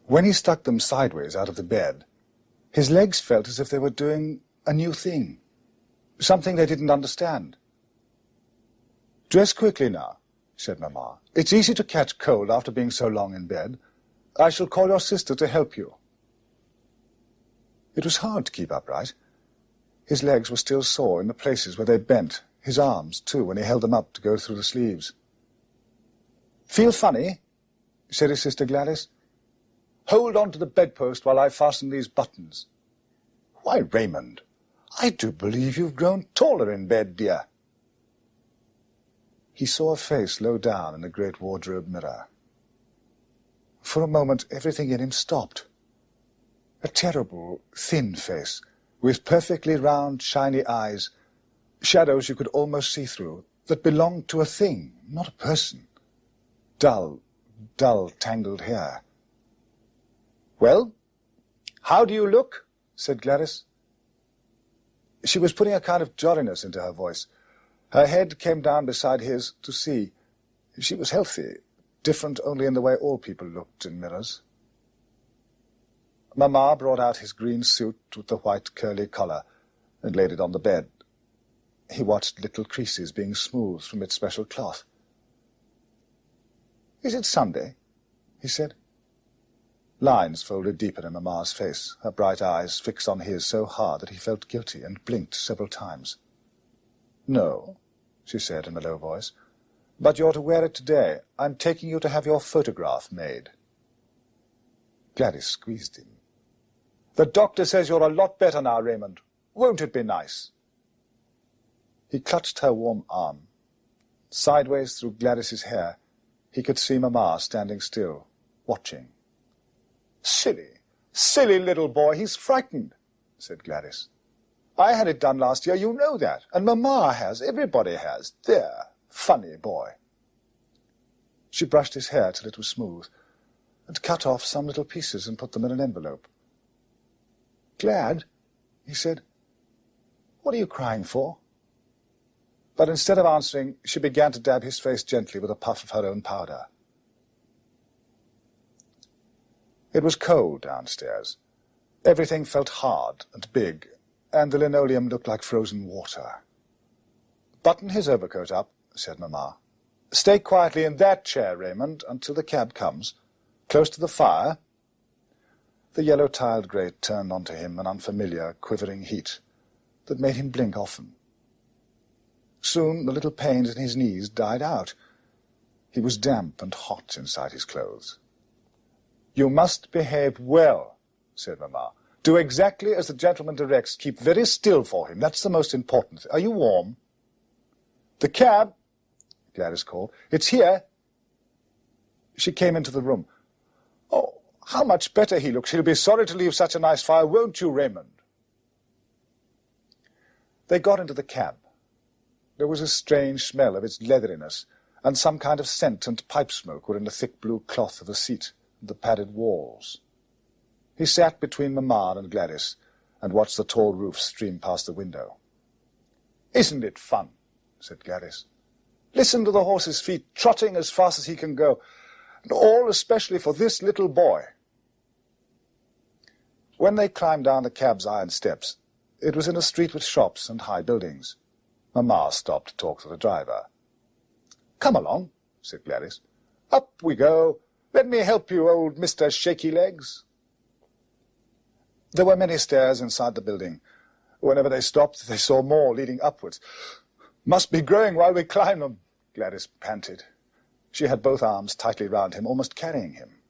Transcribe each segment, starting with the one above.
When he stuck them sideways out of the bed, his legs felt as if they were doing a new thing, something they didn't understand. "Dress quickly now," said Mamma. "It's easy to catch cold after being so long in bed. I shall call your sister to help you." It was hard to keep upright. His legs were still sore in the places where they bent, his arms, too, when he held them up to go through the sleeves. "Feel funny?" said his sister Gladys. "Hold on to the bedpost while I fasten these buttons." "Why, Raymond, I do believe you've grown taller in bed, dear." He saw a face low down in the great wardrobe mirror. For a moment, everything in him stopped. A terrible, thin face, with perfectly round, shiny eyes, shadows you could almost see through, that belonged to a thing, not a person. Dull, tangled hair. "Well, how do you look?" said Gladys. She was putting a kind of jolliness into her voice. Her head came down beside his to see. She was healthy, different only in the way all people looked in mirrors. Mamma brought out his green suit with the white curly collar and laid it on the bed. He watched little creases being smoothed from its special cloth. "Is it Sunday?" he said. Lines folded deeper in Mamma's face, her bright eyes fixed on his so hard that he felt guilty and blinked several times. "No," she said in a low voice, "but you're to wear it today. I'm taking you to have your photograph made." Gladys squeezed him. "The doctor says you're a lot better now, Raymond. Won't it be nice?" He clutched her warm arm. Sideways through Gladys's hair, he could see Mamma standing still, watching. Silly little boy, he's frightened," said Gladys. "I had it done last year, you know that, and Mamma has, everybody has. There, funny boy." She brushed his hair till it was smooth, and cut off some little pieces and put them in an envelope. "Glad?" he said. "What are you crying for?" But instead of answering, she began to dab his face gently with a puff of her own powder. It was cold downstairs. Everything felt hard and big, and the linoleum looked like frozen water. "Button his overcoat up," said Mamma. "Stay quietly in that chair, Raymond, until the cab comes. Close to the fire." The yellow-tiled grate turned onto him an unfamiliar, quivering heat that made him blink often. Soon the little pains in his knees died out. He was damp and hot inside his clothes. "You must behave well," said Mamma. "Do exactly as the gentleman directs. Keep very still for him. That's the most important thing. Are you warm?" "The cab," Gladys called. "It's here." She came into the room. "Oh, how much better he looks. He'll be sorry to leave such a nice fire, won't you, Raymond?" They got into the cab. There was a strange smell of its leatheriness, and some kind of scent and pipe smoke were in the thick blue cloth of the seat and the padded walls. He sat between Mamma and Gladys and watched the tall roof stream past the window. "Isn't it fun?" said Gladys. "Listen to the horse's feet trotting as fast as he can go, and all especially for this little boy." When they climbed down the cab's iron steps, it was in a street with shops and high buildings. Mamma stopped to talk to the driver. "Come along," said Gladys. "Up we go. Let me help you, old Mr. Shaky-Legs." There were many stairs inside the building. Whenever they stopped, they saw more leading upwards. "Must be growing while we climb them," Gladys panted. She had both arms tightly round him, almost carrying him.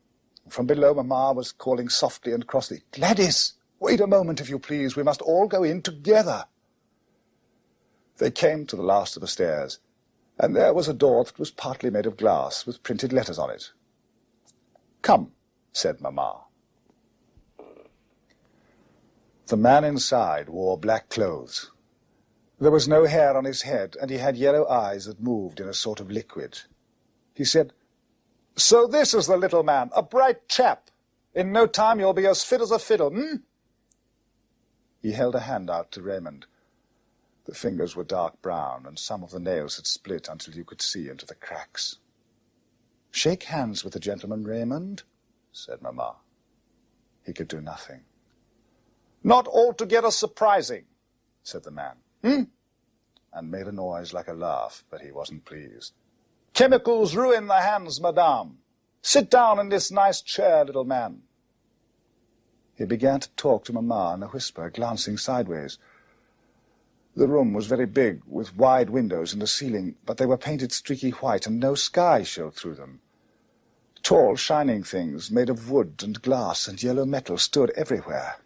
From below, Mamma was calling softly and crossly, "Gladys, wait a moment, if you please. We must all go in together." They came to the last of the stairs, and there was a door that was partly made of glass, with printed letters on it. "Come," said Mamma. The man inside wore black clothes. There was no hair on his head, and he had yellow eyes that moved in a sort of liquid. He said, "So this is the little man, a bright chap. In no time you'll be as fit as a fiddle, hmm?" He held a hand out to Raymond. The fingers were dark brown, and some of the nails had split until you could see into the cracks. "Shake hands with the gentleman, Raymond," said Mamma. He could do nothing. "Not altogether surprising," said the man, and made a noise like a laugh, but he wasn't pleased. "Chemicals ruin the hands, madame. Sit down in this nice chair, little man." He began to talk to Mamma in a whisper, glancing sideways. The room was very big, with wide windows in the ceiling, but they were painted streaky white, and no sky showed through them. Tall, shining things made of wood and glass and yellow metal stood everywhere.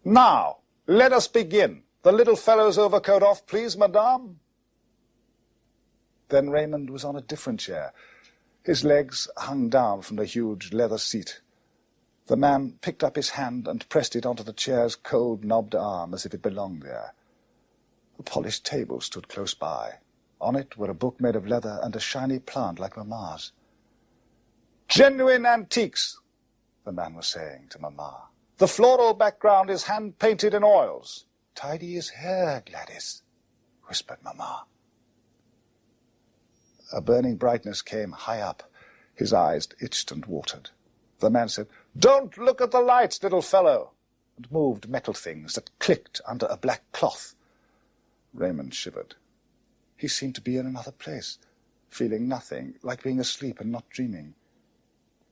"Now, let us begin. The little fellow's overcoat off, please, madame." Then Raymond was on a different chair. His legs hung down from the huge leather seat. The man picked up his hand and pressed it onto the chair's cold, knobbed arm as if it belonged there. A polished table stood close by. On it were a book made of leather and a shiny plant like Mamma's. "Genuine antiques," the man was saying to Mamma. "The floral background is hand-painted in oils." "Tidy his hair, Gladys," whispered Mamma. A burning brightness came high up. His eyes itched and watered. The man said, "Don't look at the lights, little fellow," and moved metal things that clicked under a black cloth. Raymond shivered. He seemed to be in another place, feeling nothing, like being asleep and not dreaming.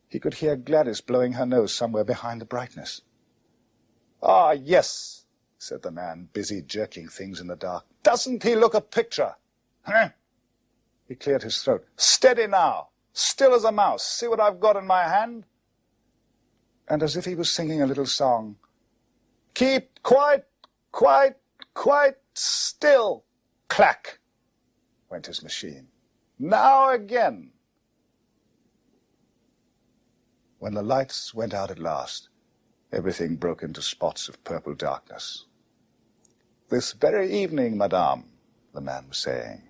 He could hear Gladys blowing her nose somewhere behind the brightness. "Ah, yes," said the man, busy jerking things in the dark. "Doesn't he look a picture? Huh?" He cleared his throat. "Steady now. Still as a mouse. See what I've got in my hand?" And as if he was singing a little song, "Keep quite still." Clack went his machine. "Now again." When the lights went out at last, everything broke into spots of purple darkness. "This very evening, madame," the man was saying.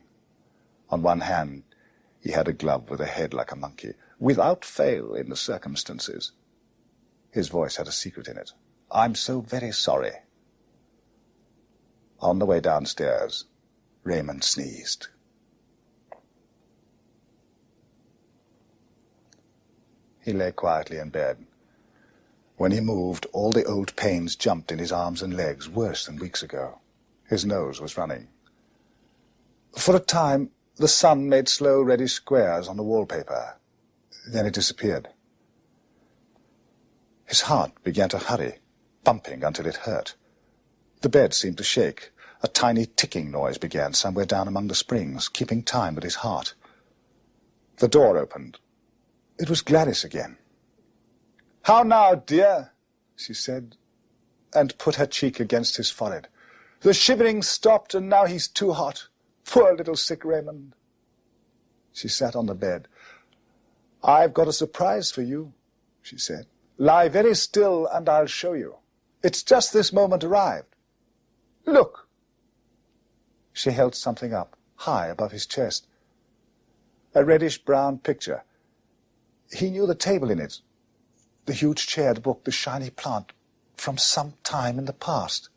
On one hand, he had a glove with a head like a monkey, "without fail in the circumstances." His voice had a secret in it. "I'm so very sorry." On the way downstairs, Raymond sneezed. He lay quietly in bed. When he moved, all the old pains jumped in his arms and legs, worse than weeks ago. His nose was running. For a time, the sun made slow reddish squares on the wallpaper. Then it disappeared. His heart began to hurry, bumping until it hurt. The bed seemed to shake. A tiny ticking noise began somewhere down among the springs, keeping time with his heart. The door opened. It was Gladys again. "How now, dear?" she said, and put her cheek against his forehead. "The shivering stopped, and now he's too hot. Poor little sick Raymond." She sat on the bed. "I've got a surprise for you," she said. "Lie very still, and I'll show you. It's just this moment arrived. Look." She held something up, high above his chest. A reddish-brown picture. He knew the table in it, the huge chair, the book, the shiny plant, from some time in the past.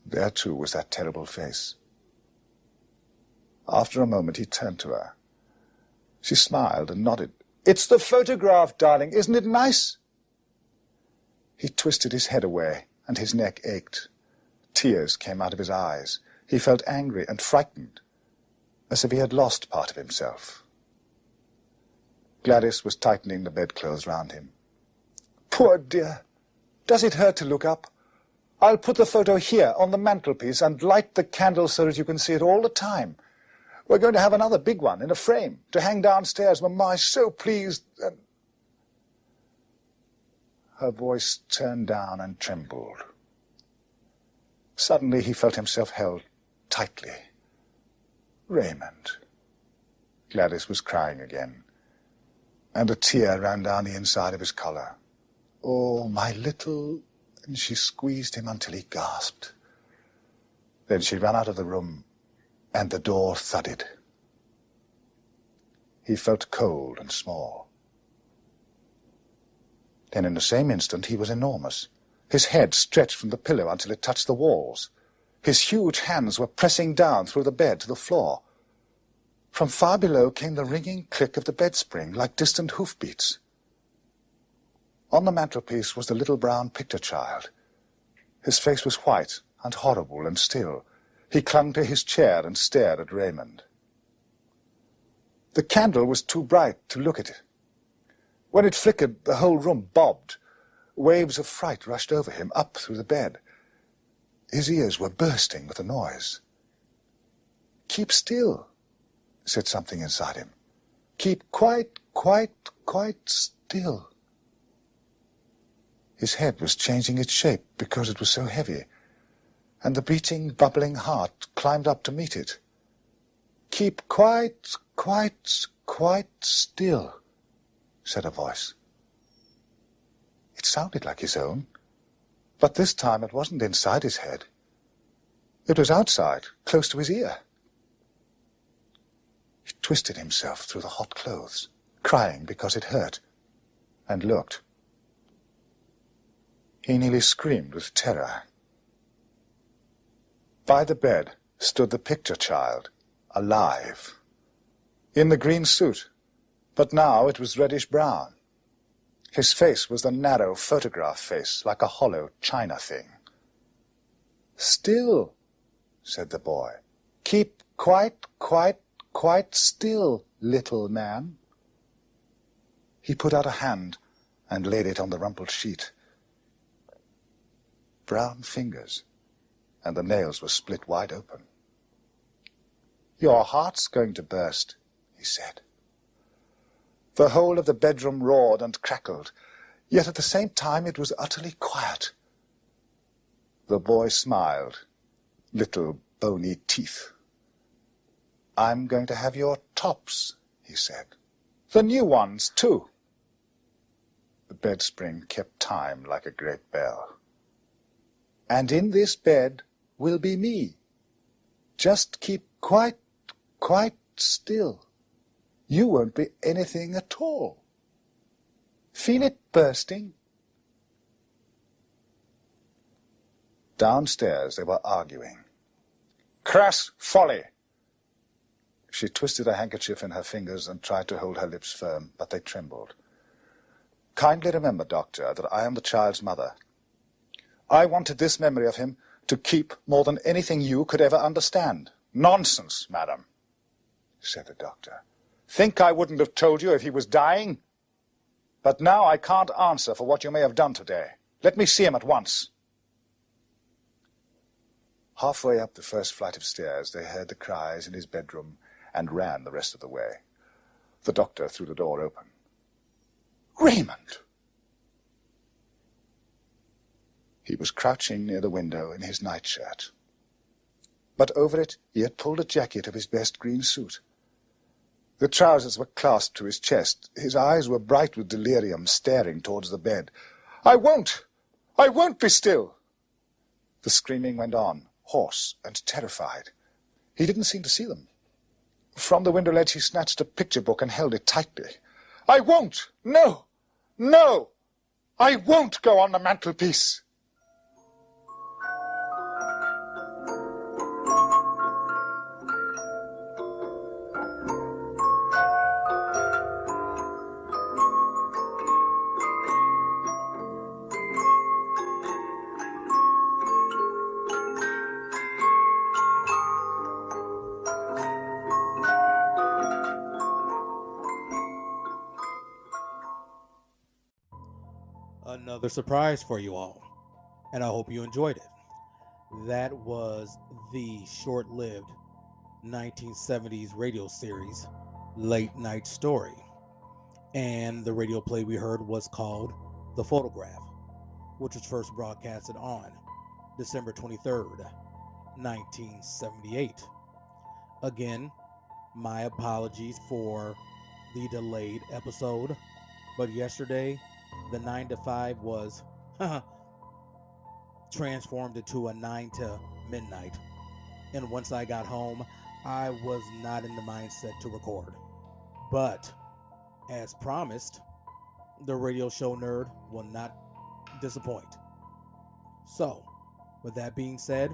There, too, was that terrible face. After a moment, he turned to her. She smiled and nodded. "It's the photograph, darling. Isn't it nice?" He twisted his head away, and his neck ached. Tears came out of his eyes. He felt angry and frightened, as if he had lost part of himself. Gladys was tightening the bedclothes round him. "Poor dear. Does it hurt to look up? I'll put the photo here on the mantelpiece and light the candle so that you can see it all the time. We're going to have another big one in a frame to hang downstairs. Mamma is so pleased." And her voice turned down and trembled. Suddenly he felt himself held tightly. "Raymond." Gladys was crying again, and a tear ran down the inside of his collar. "Oh, my little..." and she squeezed him until he gasped. Then she ran out of the room, and the door thudded. He felt cold and small. Then in the same instant he was enormous. His head stretched from the pillow until it touched the walls. His huge hands were pressing down through the bed to the floor. From far below came the ringing click of the bed spring, like distant hoofbeats. On the mantelpiece was the little brown picture child. His face was white and horrible and still. He clung to his chair and stared at Raymond. The candle was too bright to look at it. When it flickered, the whole room bobbed. Waves of fright rushed over him, up through the bed. His ears were bursting with the noise. "Keep still," said something inside him. "Keep quite still." His head was changing its shape because it was so heavy, and the beating, bubbling heart climbed up to meet it. "Keep quite still," said a voice. It sounded like his own, but this time it wasn't inside his head. It was outside, close to his ear. He twisted himself through the hot clothes, crying because it hurt, and looked. He nearly screamed with terror. By the bed stood the picture child, alive, in the green suit, but now it was reddish-brown. His face was the narrow photograph face, like a hollow china thing. "Still," said the boy. "Keep quite still, little man." He put out a hand and laid it on the rumpled sheet. Brown fingers, and the nails were split wide open. "Your heart's going to burst," he said. The whole of the bedroom roared and crackled, yet at the same time it was utterly quiet. The boy smiled, little bony teeth. "I'm going to have your tops," he said. "The new ones, too." The bed spring kept time like a great bell. "And in this bed will be me. Just keep quite still. You won't be anything at all. Feel it bursting?" Downstairs they were arguing. "Crass folly!" She twisted a handkerchief in her fingers and tried to hold her lips firm, but they trembled. "Kindly remember, Doctor, that I am the child's mother. I wanted this memory of him to keep more than anything you could ever understand." "Nonsense, madam," said the doctor. "Think I wouldn't have told you if he was dying? But now I can't answer for what you may have done today. Let me see him at once." Halfway up the first flight of stairs, they heard the cries in his bedroom and ran the rest of the way. The doctor threw the door open. "Raymond!" He was crouching near the window in his nightshirt. But over it he had pulled a jacket of his best green suit. The trousers were clasped to his chest. His eyes were bright with delirium, staring towards the bed. I won't be still!" The screaming went on, hoarse and terrified. He didn't seem to see them. From the window ledge he snatched a picture book and held it tightly. "I won't! No! I won't go on the mantelpiece!" Another surprise for you all, and I hope you enjoyed it. That was the short-lived 1970s radio series Late Night Story, and the radio play we heard was called The Photograph, which was first broadcasted on December 23rd, 1978. Again, my apologies for the delayed episode, but yesterday the 9 to 5 was transformed into a 9 to midnight. And once I got home, I was not in the mindset to record. But, as promised, the radio show nerd will not disappoint. So, with that being said,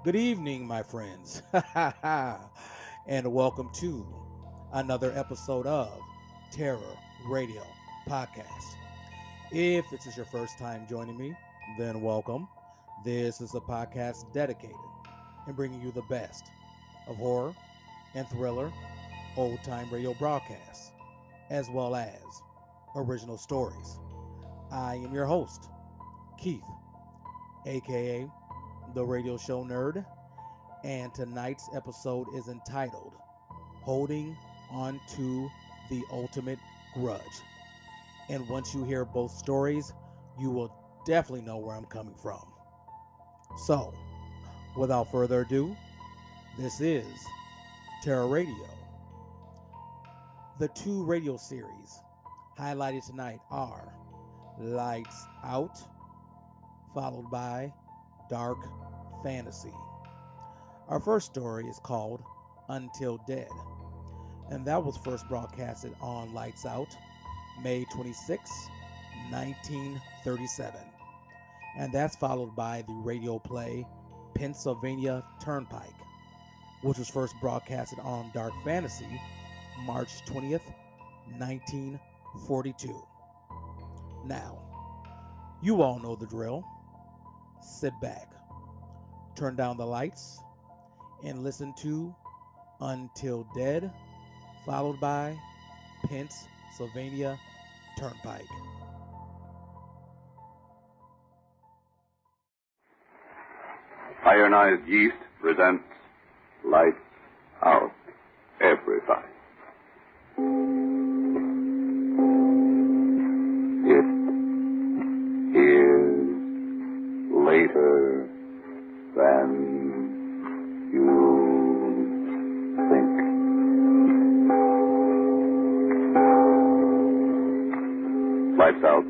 good evening, my friends, and welcome to another episode of Terror Radio Podcast. If this is your first time joining me, then welcome. This is a podcast dedicated in bringing you the best of horror and thriller, old-time radio broadcasts, as well as original stories. I am your host, Keith, aka the Radio Show Nerd, and tonight's episode is entitled Holding On to the Ultimate Grudge. And once you hear both stories, you will definitely know where I'm coming from. So, without further ado, this is Terror Radio. The two radio series highlighted tonight are Lights Out, followed by Dark Fantasy. Our first story is called Until Dead, and that was first broadcasted on Lights Out, May 26, 1937. And that's followed by the radio play Pennsylvania Turnpike, which was first broadcasted on Dark Fantasy, March 20th, 1942. Now, you all know the drill. Sit back, turn down the lights, and listen to Until Dead, followed by Pennsylvania Turnpike. Ironized Yeast presents Lights Out, Everybody. It is later than you think. Lights Out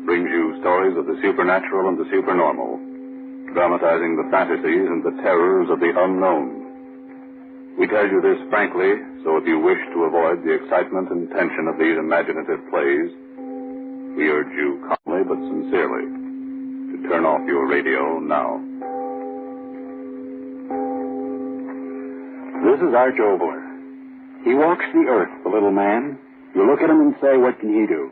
brings you stories of the supernatural and the supernormal, dramatizing the fantasies and the terrors of the unknown. We tell you this frankly, so if you wish to avoid the excitement and tension of these imaginative plays, we urge you calmly but sincerely to turn off your radio now. This is Arch Obler. He walks the earth, the little man. You look at him and say, what can he do?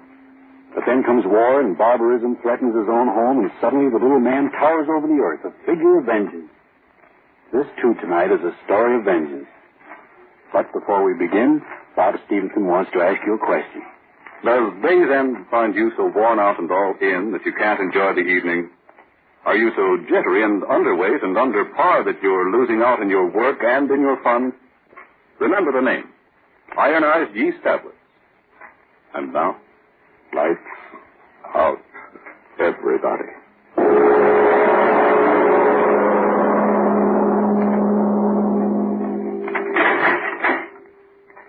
But then comes war and barbarism threatens his own home, and suddenly the little man towers over the earth, a figure of vengeance. This, too, tonight is a story of vengeance. But before we begin, Bob Stevenson wants to ask you a question. Does day's end find you so worn out and all in that you can't enjoy the evening? Are you so jittery and underweight and under par that you're losing out in your work and in your fun? Remember the name, Ironized Yeast Tablets. And now, Lights Out, Everybody.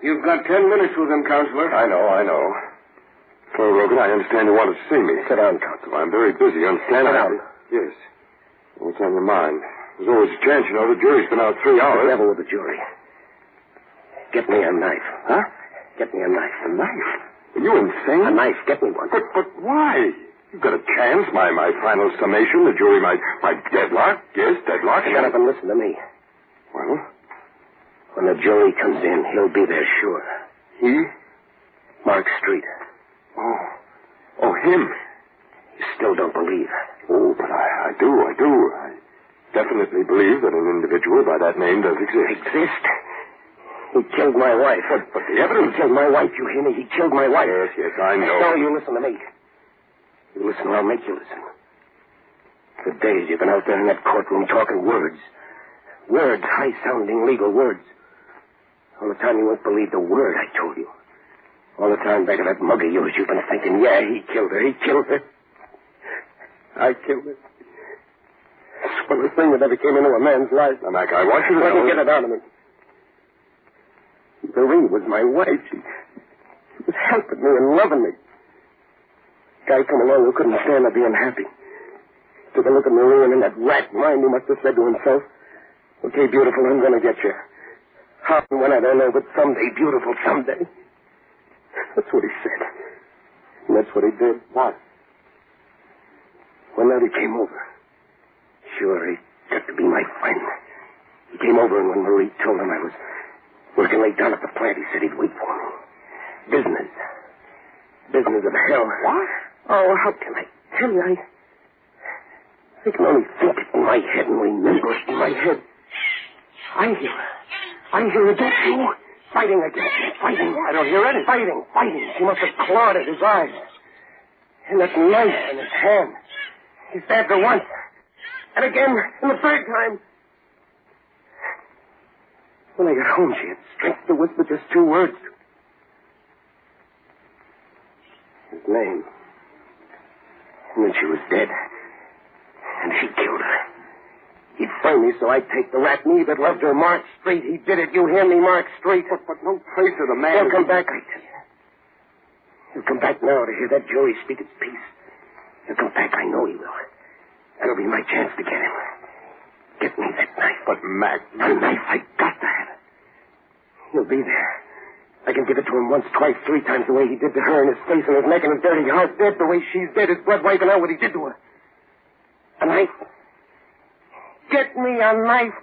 You've got 10 minutes with them, Counselor. I know. Hello, Rogan, I understand you wanted to see me. Sit down, Counselor. I'm very busy, understand? Sit down. Yes. What's on your mind? There's always a chance, you know. The jury's been out 3 hours. The devil with the jury. Get me a knife. Huh? Get me a knife. A knife? Are you insane? A knife. Get me one. But why? You've got a chance. My final summation, the jury might deadlock. Yes, deadlock. Shut up and listen to me. Well? When the jury comes in, he'll be there sure. He? Mark Street. Oh, him. You still don't believe. Oh, but I do. I definitely believe that an individual by that name does exist. Exist? He killed my wife. But the evidence... He killed my wife, you hear me? He killed my wife. Yes, I know. No, you listen to me. You listen or I'll make you listen. For days you've been out there in that courtroom talking words. Words, high-sounding legal words. All the time you won't believe the word I told you. All the time back of that mug of yours, you've been thinking, yeah, he killed her. He killed her. I killed her. It's one of the things that ever came into a man's life. Now, Mac, I want you to Let know... me get it out of me. Doreen was my wife. She was helping me and loving me. Guy come along who couldn't stand her being happy. To with a look at Marie, and in that rat mind he must have said to himself, okay, beautiful, I'm going to get you. How and when, I don't know, but someday, beautiful, someday. That's what he said. And that's what he did. What? One night he came over. Sure, he got to be my friend. He came over, and when Marie told him I was working late down at the plant, he said he'd wait for me. Business. Business of hell. What? Oh, how can I tell you? I can only think it in my head and remember it in my head. I hear her, don't you? Fighting against me, fighting. I don't hear anything. Fighting. She must have clawed at his eyes. And that knife in his hand. He stabbed her once. And again, and the third time. When I got home, she had strength to whisper just 2 words. His name. And then she was dead. And he killed her. He'd framed me so I'd take the rat me that loved her. Mark Street. He did it. You hear me, Mark Street. But no trace of the man. He'll come back, I tell you. He'll come back now to hear that jury speak its piece. He'll come back. I know he will. That'll be my chance to get him. Get me that knife. But, Mac... The knife. I got to have it. He'll be there. I can give it to him once, twice, 3 times the way he did to her, in his face and his neck and his dirty heart. Dead the way she's dead. His blood wiping out what he did to her. A knife. Get me a knife.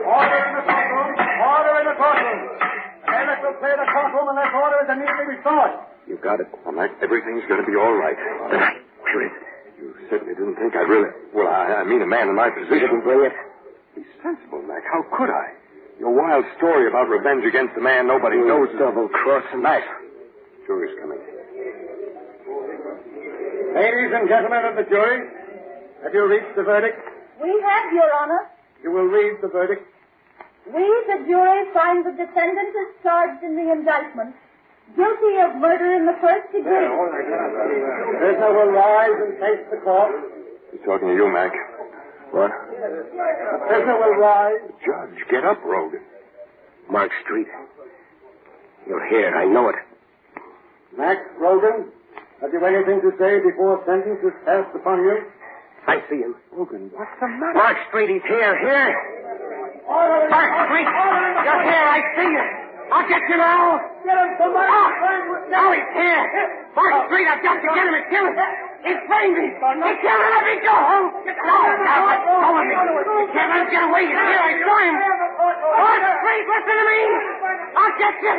Order in the courtroom. Order in the courtroom. Bailiff will clear the courtroom unless order is immediately restored. You got it. Well, Mac, everything's going to be all right. The knife. Where is it? You certainly didn't think I'd really... Well, I mean a man in my You position. didn't bring it? Be sensible, Mac. How could I? Your wild story about revenge against the man nobody knows... Double-crossing. Mac. Jury's coming. Ladies and gentlemen of the jury, have you reached the verdict? We have, Your Honor. You will read the verdict. We, the jury, find the defendant is charged in the indictment guilty of murder in the first degree. Prisoner will rise and face the court. He's talking to you, Mac. What? Prisoner will rise. Judge, get up, Rogan. Mark Street. You're here. I know it. Max Rogan, have you anything to say before sentence is passed upon you? I see him. Rogan, what's the matter? Mark Street, he's here. Here. Mark Street, you're here. I see you. I'll get you now. Get him, somebody. Now he's here. Mark Street, I've got to get him and kill him. He's framed me. He killed him. Let me go home. No, let go of me. You can't let him get away. He's here. I saw him. Mark Street, listen to me. I'll get you.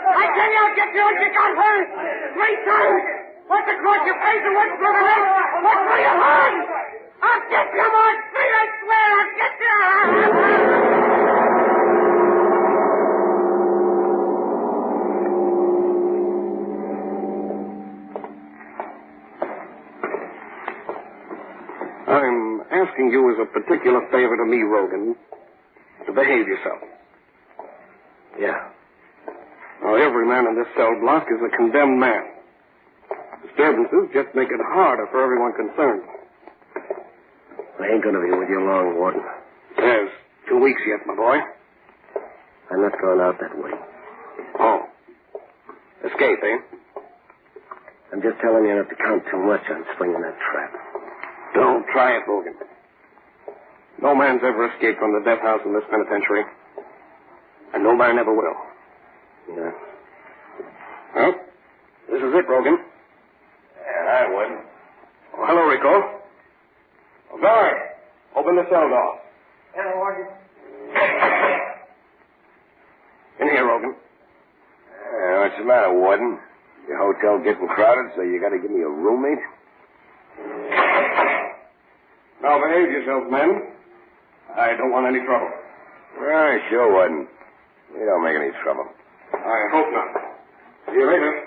I tell you, I'll get you when you got hurt. 3 times. Once across your face and once through the leg. Once through your heart. I'll get you, Mark Street. I swear I'll get you. I'm asking you as a particular favor to me, Rogan, to behave yourself. Yeah. Now, every man in this cell block is a condemned man. Disturbances just make it harder for everyone concerned. I ain't gonna be with you long, Warden. There's 2 weeks yet, my boy. I'm not going out that way. Oh. Escape, eh? I'm just telling you not to count too much on swinging that trap. Don't try it, Logan. No man's ever escaped from the death house in this penitentiary. And no man ever will. Yeah. Well, this is it, Rogan. Yeah, I would. Oh, hello, Rico. Oh, guard, open the cell door. Hello, Warden. In here, Rogan. What's the matter, Warden? Your hotel getting crowded, so you got to give me a roommate? Now behave yourself, men. I don't want any trouble. Right, sure, Warden. We don't make any trouble. I hope not. See you later.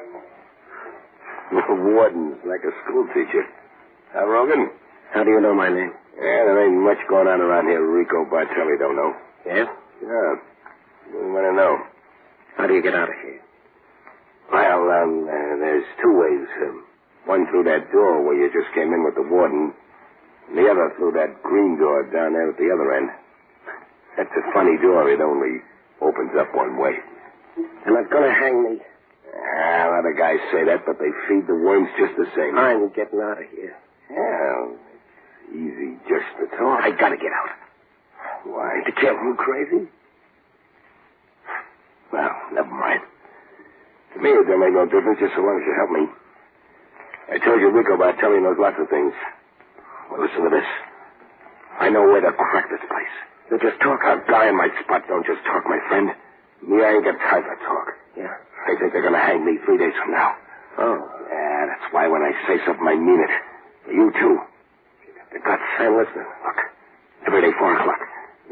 The warden's like a school teacher. Huh, Rogan? How do you know my name? Yeah, there ain't much going on around here Rico Bartelli don't know. Yeah? Yeah. We want to know. How do you get out of here? Well, there's 2 ways. One through that door where you just came in with the warden, and the other through that green door down there at the other end. That's a funny door. It only opens up one way. They're not going to hang me. A lot of guys say that, but they feed the worms just the same. I'm getting out of here. Well, it's easy just to talk. I got to get out. Why? To kill you crazy? Well, never mind. To me, it don't make no difference just so long as you help me. I told you Rico about telling knows lots of things. Well, listen to this. I know where to crack this place. You just talk. A guy in my spot don't just talk, my friend. Me, I ain't got time for talk. Yeah? I think they're going to hang me 3 days from now. Oh. Yeah, that's why when I say something, I mean it. You, too. The guts. I'm listening. Look, every day, 4 o'clock,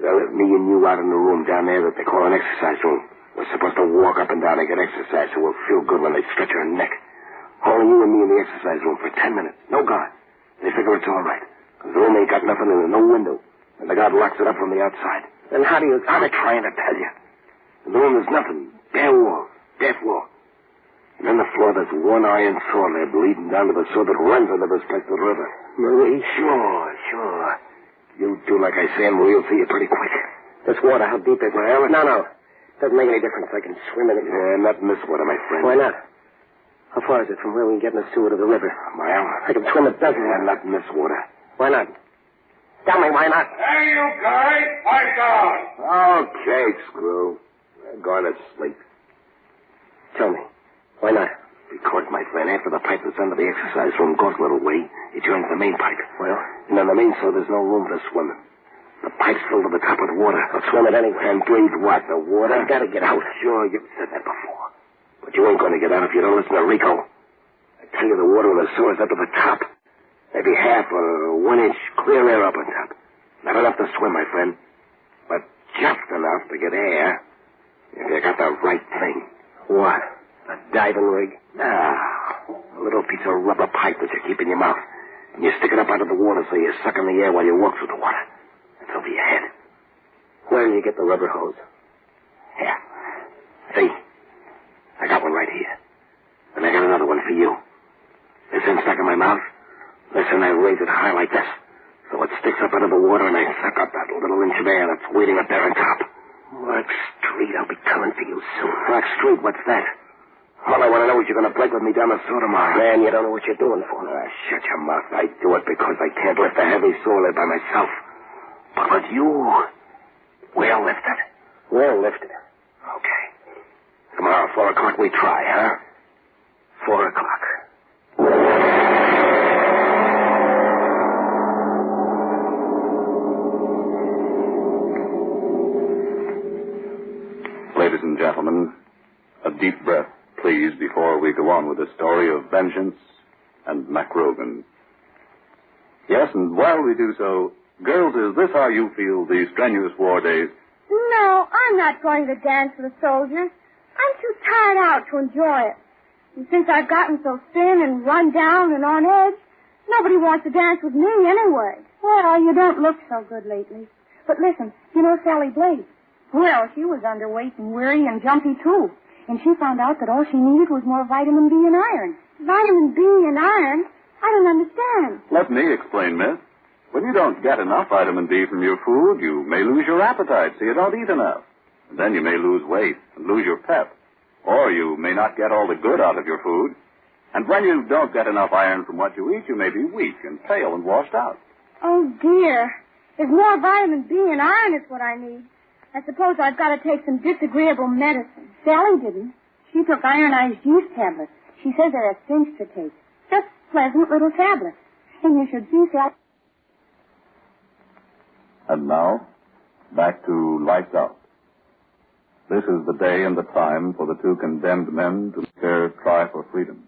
they'll let me and you out in the room down there that they call an exercise room. We're supposed to walk up and down and get exercise so we'll feel good when they stretch our neck. Only you and me in the exercise room for 10 minutes. No guard. They figure it's all right. Because the room ain't got nothing in it, no window. And the guard locks it up from the outside. Then how do you... I'm trying to tell you. In the room there's nothing. Bare wall. Bare floor. And on the floor there's one iron saw lid leading down to the saw that runs under this place to the river. Marie? Sure. You do like I say and Marie'll see you pretty quick. This water, how deep is it? No. Doesn't make any difference. I can swim in it. Yeah, not in this water, my friend. Why not? How far is it from where we can get in the sewer to the river? A mile. I can swim it, doesn't it? Yeah, not in this water. Why not? Tell me why not. Hey, you guys, pipe down. Okay, Screw. They're going to sleep. Tell me. Why not? Because, my friend, after the pipe that's under the exercise room goes a little way, it joins the main pipe. Well? And on the main so there's no room for swimming. The pipe's filled to the top with water. I'll swim it anyway. And breathe what? The water? I gotta get out. Sure, you've said that before. But you ain't going to get out if you don't listen to Rico. I tell you, the water in the sewer's up to the top. Maybe half or 1 inch clear air up on top. Not enough to swim, my friend. But just enough to get air if you got the right thing. What? A diving rig? A little piece of rubber pipe that you keep in your mouth. And you stick it up out of the water so you suck in the air while you walk through the water. It's over your head. Where do you get the rubber hose? Here. See? I got one right here. And I got another one for you. This end stuck in my mouth. Listen, I raise it high like this. So it sticks up out of the water and I suck up that little inch of air that's waiting up there on top. Mark Street, I'll be coming for you soon. Mark Street, what's that? All I want to know is you're going to break with me down the sewer tomorrow. Man, you don't know what you're doing for. Shut your mouth. I do it because I can't lift a heavy sewer lid by myself. But with you, we'll lift it. We'll lift it. Okay. Tomorrow, 4 o'clock, we try, huh? 4 o'clock. Ladies and gentlemen, a deep breath, please, before we go on with the story of vengeance and Mac Rogan. Yes, and while we do so, girls, is this how you feel these strenuous war days? No, I'm not going to dance with the soldiers. I'm too tired out to enjoy it. And since I've gotten so thin and run down and on edge, nobody wants to dance with me anyway. Well, you don't look so good lately. But listen, you know Sally Blake? Well, she was underweight and weary and jumpy, too. And she found out that all she needed was more vitamin B and iron. Vitamin B and iron? I don't understand. Let me explain, miss. When you don't get enough vitamin B from your food, you may lose your appetite, so you don't eat enough. And then you may lose weight and lose your pep. Or you may not get all the good out of your food. And when you don't get enough iron from what you eat, you may be weak and pale and washed out. Oh, dear. There's more vitamin B and iron is what I need. I suppose I've got to take some disagreeable medicine. Sally didn't. She took ironized yeast tablets. She says they're a cinch to take. Just pleasant little tablets. And you should see Sally. And now, back to Lights Out. This is the day and the time for the two condemned men to make their try for freedom.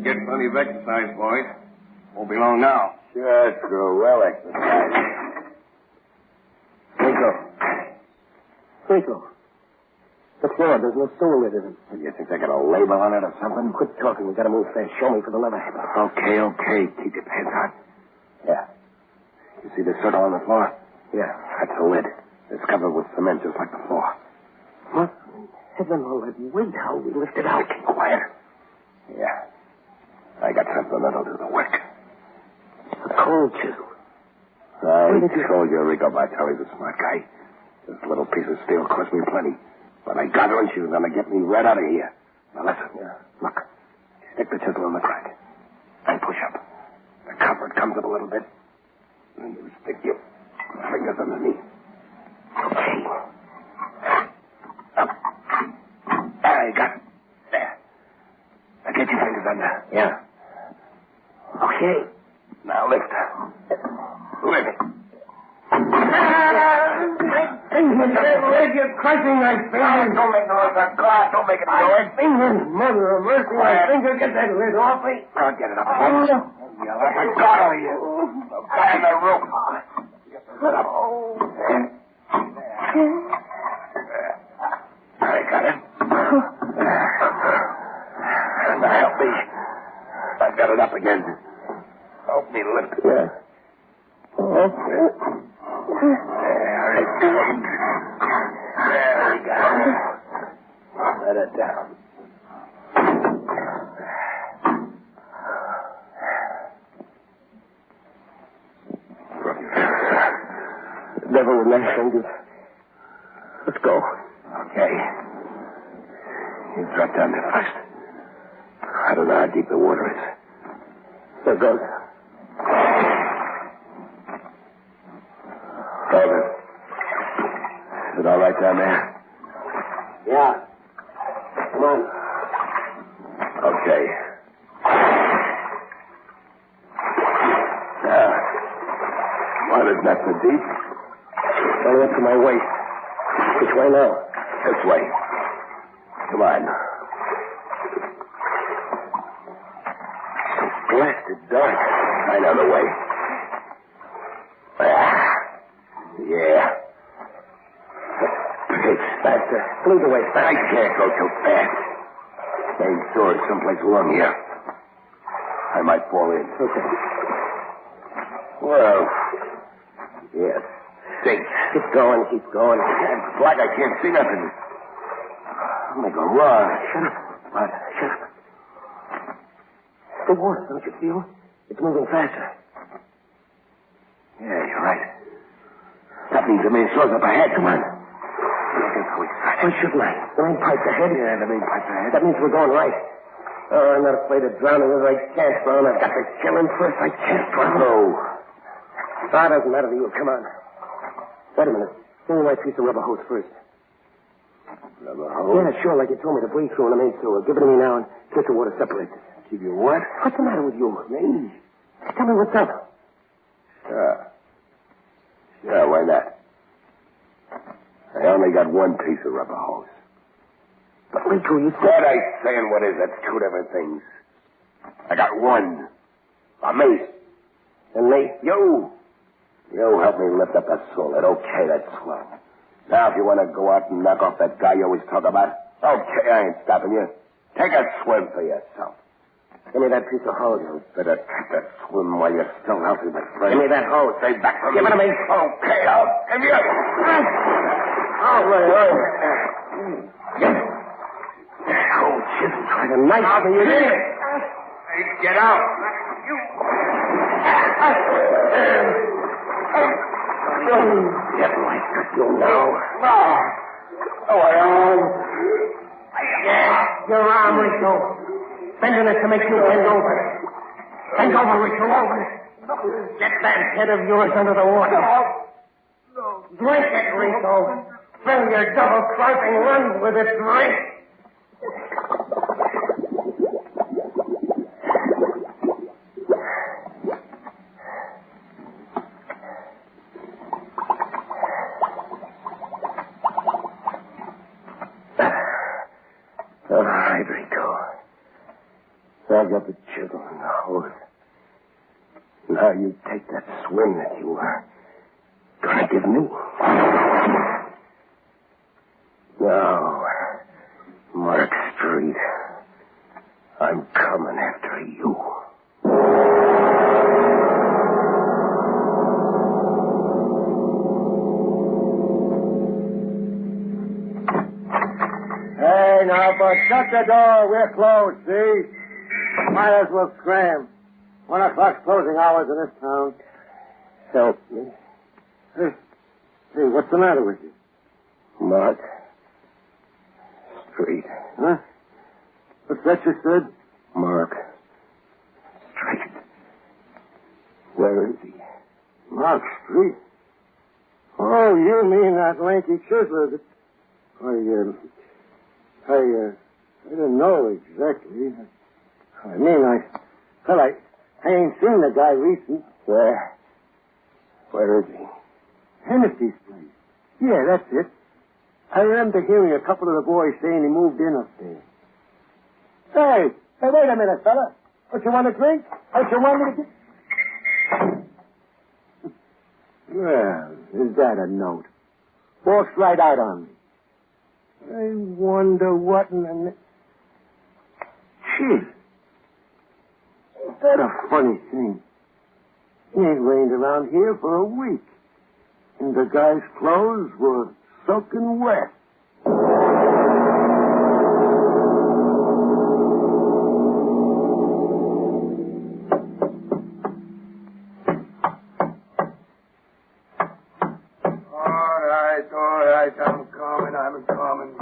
Get plenty of exercise, boys. Won't be long now. Sure, Screw. Well exercised. Rico. The floor, there's no sewer lid in it. You think they got a label on it or something? Quit talking. We gotta move fast. Show me for the lever handle. Okay. Keep your pants on. Yeah. You see the circle on the floor? Yeah. That's the lid. It's covered with cement just like the floor. What? Heaven all that weight, how we lift it out. Keep quiet. Yeah. I got something that'll do the work. A cold chisel. I told you Rico Bartelli's a smart guy. This little piece of steel cost me plenty. But I got her and she was going to get me right out of here. Now listen. Look. Stick the chisel in the crack. And push up. The cover comes up a little bit. And you stick your fingers underneath. Okay. Up. There, you got it. There. Now get your fingers under. Yeah. Okay. Now lift. Lift it. You're crushing my fingers. Don't make noise. Don't make it noise. Fingers, mother of mercy. My finger, get that lid off me. I'll get it up. You like a god over you. Back in the room. Get up. I got it. Now help me. I got it up again. Help me lift it. Yeah. There it goes. There we go. Let it down. Never with my fingers. Let's go. Okay. You drop down there first. I don't know how deep the water is. There goes. David. Is it all right down there? Yeah. Come on. Okay. Now, water's not so deep. Only up to my waist. Which way now? This way. Come on. So blasted dark. I know the way. Yeah. It's faster. Lead the way. I can't go too fast. Main door is someplace along here. I might fall in. Okay. Well, yes. Safe. Keep going, keep going. It's black. I can't see nothing. I'm going to go wrong. Shut up. What? Shut up. The water, don't you feel? It's moving faster. Yeah, you're right. That means the main source up ahead. Come on. Don't go excited. Why shouldn't I? The main pipe's ahead. Yeah, the main pipe's ahead. That means we're going right. Oh, I'm not afraid of drowning whether I can't drown. I've got to kill him first. I can't drown. No. Ah, doesn't matter to you. Come on. Wait a minute. Give me my piece of rubber hose first. Rubber hose? Yeah, sure, like you told me to breathe through and I made through. Give it to me now and get the water separated. Give you what? What's the matter with you? Me? Tell me what's up. Sure. Sure, why not? I only got one piece of rubber hose. But Rico, you said... What I say and what is, that's two different things. I got one. For me. And me? You help me lift up that solid. Okay, that's swell. Now, if you want to go out and knock off that guy you always talk about, okay, I ain't stopping you. Take a swim for yourself. Give me that piece of hose. You better take that swim while you're still healthy, my friend. Give me that hose. Stay back from Give me. it to me. Okay, I'll give you. Oh, wait. Oh, shit. Try to knife me, you did. Hey, get out. Get right at you now. Oh, I am. Your arm, Rico. Bending it to make you bend over. Bend over, Rico, over. Get that head of yours under the water. Drink it, Rico. Fill your double-crossing lungs with it. Drink. All right, Rico. I got the chisel and the hose. Now you take that swim that you were gonna give me. Now, Mark Street, I'm coming after you. Hey, now, but shut the door. We're closed, see? Might as well scram. 1 o'clock's closing hours in this town. Help me. Hey, what's the matter with you? Mark Street. Huh? What's that you said? Mark Street. Where is he? Mark Street? Oh, you mean that lanky chiseler that... I didn't know exactly. I mean, I ain't seen the guy recent. Where is he? Hennessy's place. Yeah, that's it. I remember hearing a couple of the boys saying he moved in up there. Hey, wait a minute, fella. Don't you want a drink? Don't you want me to get... Well, is that a note? Walks right out on me. I wonder what in the... Gee. Is that a funny thing? He ain't rained around here for a week. And the guy's clothes were soaking wet. All right, I'm coming.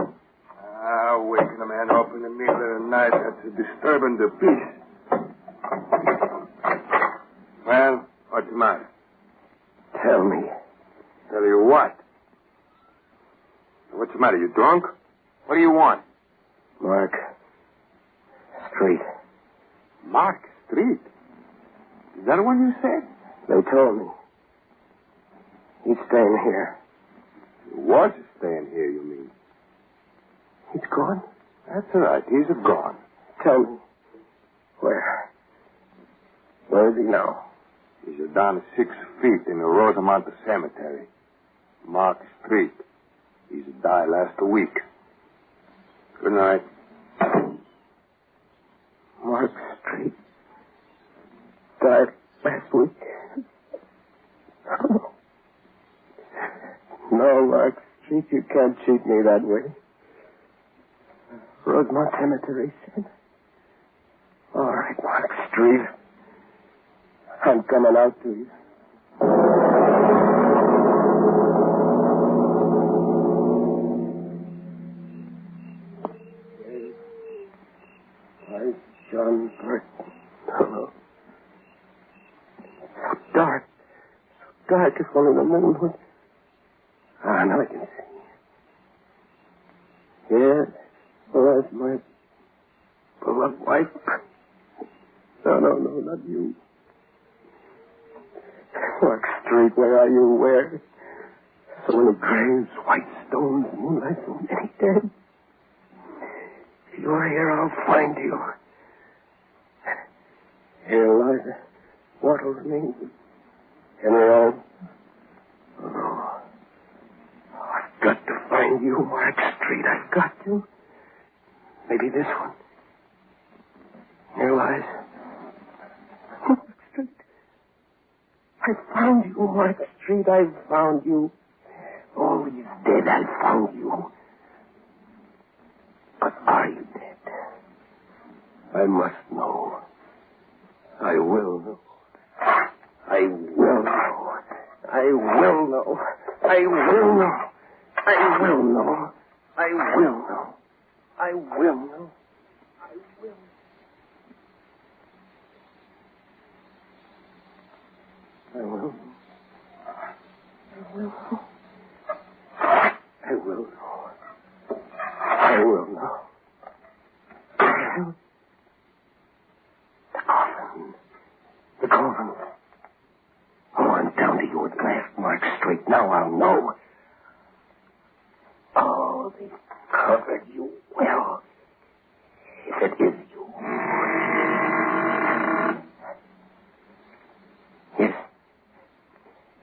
Waking a man up in the middle of the night, that's disturbing the peace. Well, what's the matter? Tell me. Tell you what? What's the matter, you drunk? What do you want? Mark Street. Mark Street? Is that the one you said? They told me. He's staying here. He was staying here, you mean? He's gone? That's all right. He's gone. Tell me. Where? Where is he now? He's down 6 feet in the Rosamond Cemetery. Mark Street. He's died last week. Good night. Mark Street. Died last week. No, Mark Street, you can't cheat me that way. Rosemont Cemetery said. All right, Mark Street. I'm coming out to you. I'm John Burton. Hello. So dark. So dark if only the moon would... Ah, now I can see. Yes. Well, that's my beloved wife. No, not you. Mark Street, where are you? Where? So many graves, white stones, moonlight, so many dead. If you're here, I'll find you. Here lies Wattles me. Henry Oh, I've got to find you, Mark Street. I've got to. Maybe this one. Here lies Mark Street. I found you, Mark Street. I found you. Oh, he's dead. I found you. But are you dead? I must know. I will know. I will know. I will know. I will know. I will know. I will know. I will know. I will. I will. I will know. I will know. I will know. The coffin. The coffin. Oh, I'm down to you at last, Mark Street. Now I'll know. Oh, they covered you well. If it is you. Yes.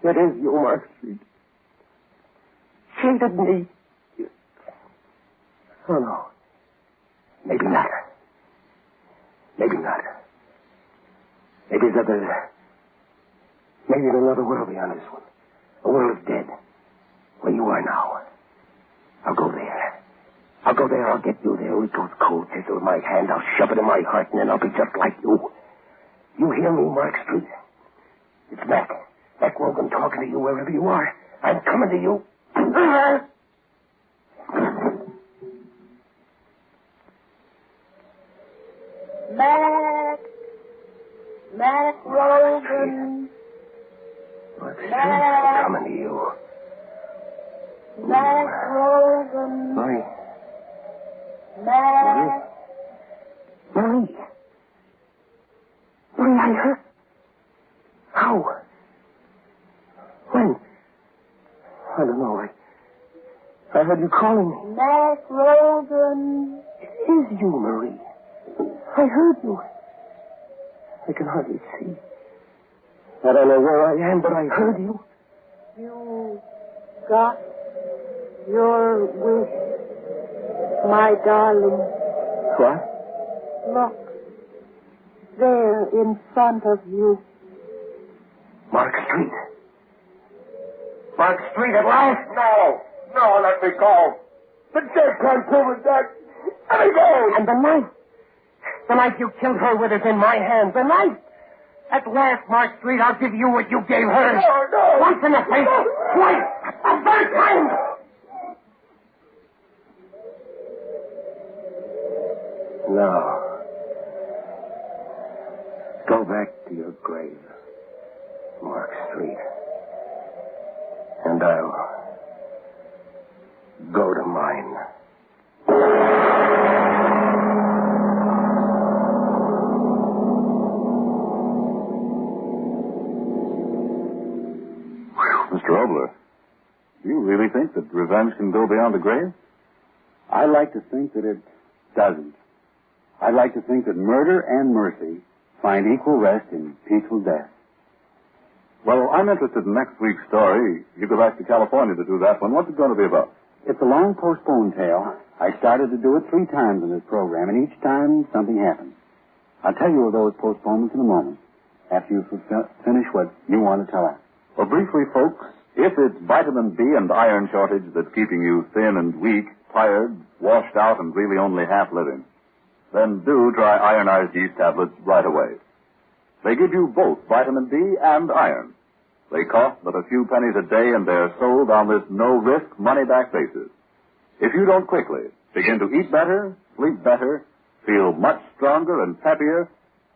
It is you, Mark Street. Cheated me. Oh, no. Maybe not. Maybe not. Maybe there's another world beyond this one. A world of dead. Where you are now. I'll go there. I'll get you there with those cold chisel in my hand. I'll shove it in my heart, and then I'll be just like you. You hear me, Mark Street? It's Mac. Mac Rogan talking to you wherever you are. I'm coming to you. Mac Rogan. Mac Street, coming to you. Mac Rogan. Marie. Mac. Marie, I heard. How? When? I don't know. I heard you calling me. Mac Rogan. It is you, Marie. I heard you. I can hardly see. I don't know where I am, but I heard you. You got your wish, my darling. What? Look, there in front of you. Mark Street. Mark Street at last? No, let me go. The dead can't prove it, Dad. Let me go. And the knife. The knife you killed her with is in my hand. The knife. At last, Mark Street, I'll give you what you gave her. No. Once in the face. Twice. A third time. No. Go back to your grave, Mark Street. And I'll go to mine. Mr. Obler, do you really think that revenge can go beyond the grave? I like to think that it doesn't. I'd like to think that murder and mercy find equal rest in peaceful death. Well, I'm interested in next week's story. You go back to California to do that one. What's it going to be about? It's a long postponed tale. I started to do it 3 times in this program, and each time something happened. I'll tell you of those postponements in a moment, after you finish what you want to tell us. Well, briefly, folks, if it's vitamin B and iron shortage that's keeping you thin and weak, tired, washed out, and really only half living, then do try ironized yeast tablets right away. They give you both vitamin B and iron. They cost but a few pennies a day, and they're sold on this no-risk, money-back basis. If you don't quickly begin to eat better, sleep better, feel much stronger and happier,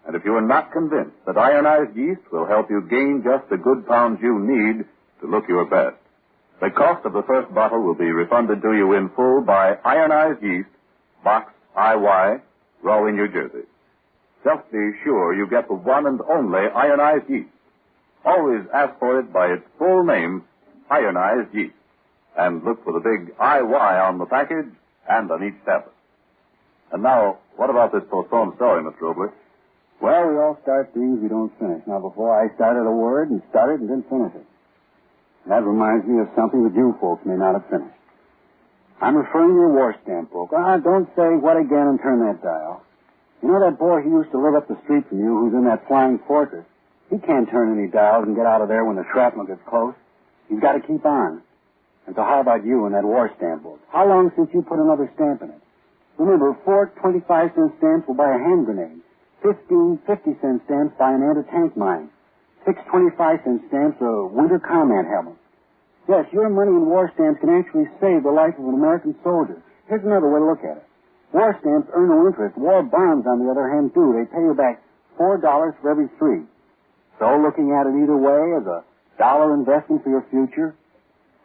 and if you are not convinced that ironized yeast will help you gain just the good pounds you need to look your best, the cost of the first bottle will be refunded to you in full by Ironized Yeast, Box IY, Rahway, New Jersey. Just be sure you get the one and only ironized yeast. Always ask for it by its full name, ironized yeast, and look for the big IY on the package and on each tablet. And now, what about this postponed story, Mr. Obler? Well, we all start things we don't finish. Now, before I started a word and started and didn't finish it. That reminds me of something that you folks may not have finished. I'm referring to your war stamp book. Don't say what again and turn that dial. You know that boy who used to live up the street from you who's in that flying fortress? He can't turn any dials and get out of there when the shrapnel gets close. He's got to keep on. And so how about you and that war stamp book? How long since you put another stamp in it? Remember, 4 25-cent stamps will buy a hand grenade. 15 50-cent stamps buy an anti-tank mine. 6 25-cent stamps a winter combat helmet. Yes, your money in war stamps can actually save the life of an American soldier. Here's another way to look at it. War stamps earn no interest. War bonds, on the other hand, do. They pay you back $4 for every 3. So looking at it either way as a dollar investment for your future,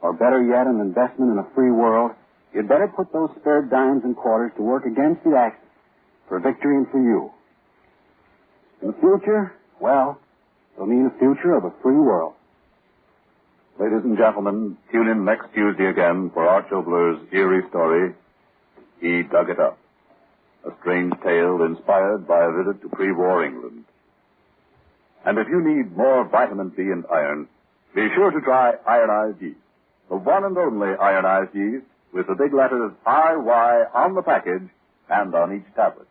or better yet, an investment in a free world, you'd better put those spare dimes and quarters to work against the Axis for victory and for you. In the future, well, it'll mean a future of a free world. Ladies and gentlemen, tune in next Tuesday again for Arch Obler's eerie story, He Dug It Up, a strange tale inspired by a visit to pre-war England. And if you need more vitamin B and iron, be sure to try ironized yeast, the one and only ironized yeast with the big letters IY on the package and on each tablet.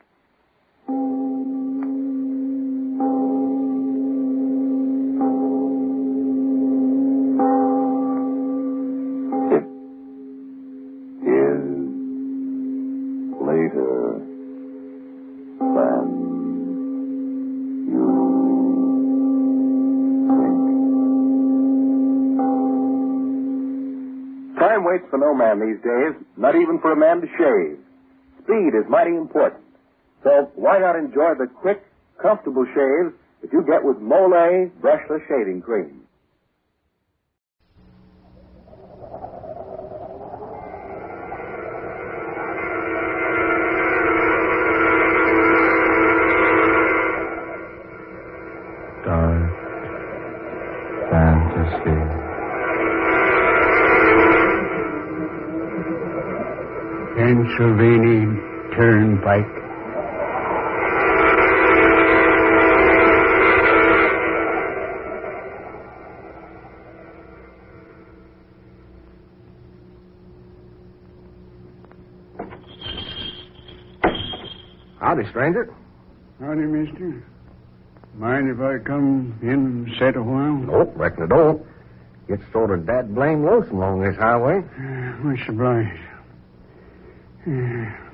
Later than you think. Time waits for no man these days, not even for a man to shave. Speed is mighty important. So why not enjoy the quick, comfortable shave that you get with Mole brushless shaving cream? Dark fantasy. Pennsylvania Turnpike. Howdy, stranger. Howdy, mister. Mind if I come in and sit a while? Nope, reckon I don't. Gets sort of dad blame lonesome along this highway. Much obliged.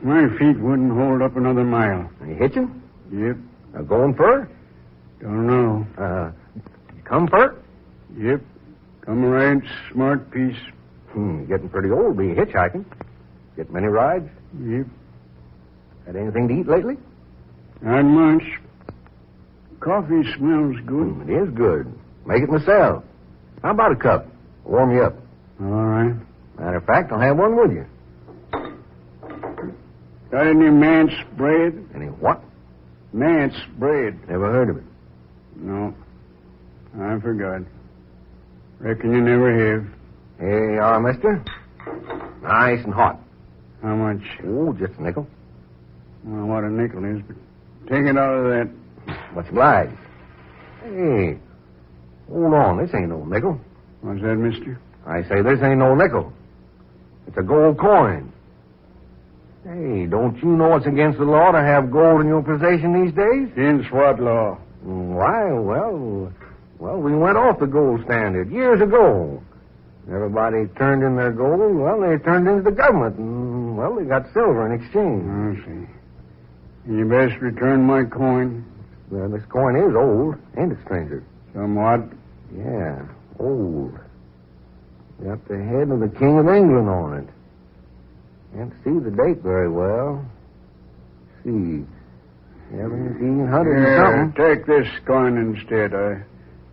My feet wouldn't hold up another mile. Are you hitching? Yep. Going fur? Don't know. Come fur? Yep. Come a right smart piece. Getting pretty old to be hitchhiking. Get many rides? Yep. Had anything to eat lately? Not much. Coffee smells good. It is good. Make it myself. How about a cup? Warm you up. All right. Matter of fact, I'll have one with you. Got any manse bread? Any what? Manse bread. Never heard of it. No. I forgot. Reckon you never have. Here you are, mister. Nice and hot. How much? Oh, just a nickel. I don't know what a nickel is, but take it out of that. Much obliged. Hey, hold on. This ain't no nickel. What's that, mister? I say this ain't no nickel. It's a gold coin. Hey, don't you know it's against the law to have gold in your possession these days? Against what law? Why, well, we went off the gold standard years ago. Everybody turned in their gold. Well, they turned into the government, and, well, they got silver in exchange. I see. You best return my coin. Well, this coin is old, ain't it, stranger? Somewhat. Yeah, old. Got the head of the King of England on it. Can't see the date very well. See, 1700 something. Take this coin instead. I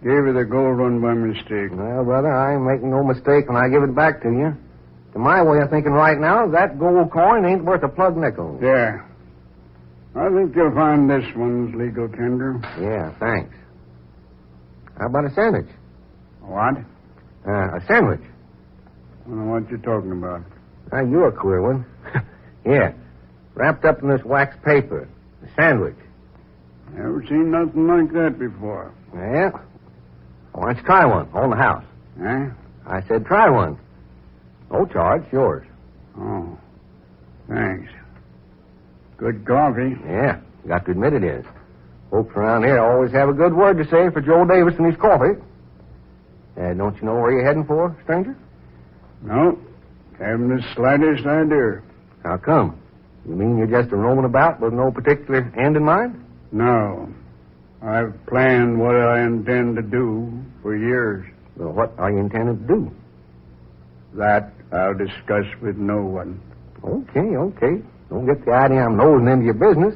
gave you the gold one by mistake. Well, brother, I ain't making no mistake when I give it back to you. To my way of thinking right now, that gold coin ain't worth a plug nickel. Yeah. I think you'll find this one's legal tender. Yeah, thanks. How about a sandwich? What? A sandwich. I don't know what you're talking about. Now, you're a queer one. Here, wrapped up in this wax paper. A sandwich. Never seen nothing like that before. Yeah. Why don't you try one on the house? Eh? I said try one. No charge, yours. Oh, thanks. Good coffee. Yeah, got to admit it is. Folks around here always have a good word to say for Joe Davis and his coffee. Don't you know where you're heading for, stranger? No, haven't the slightest idea. How come? You mean you're just a roaming about with no particular end in mind? No. I've planned what I intend to do for years. Well, what are you intending to do? That I'll discuss with no one. Okay. Don't get the idea I'm nosing into your business.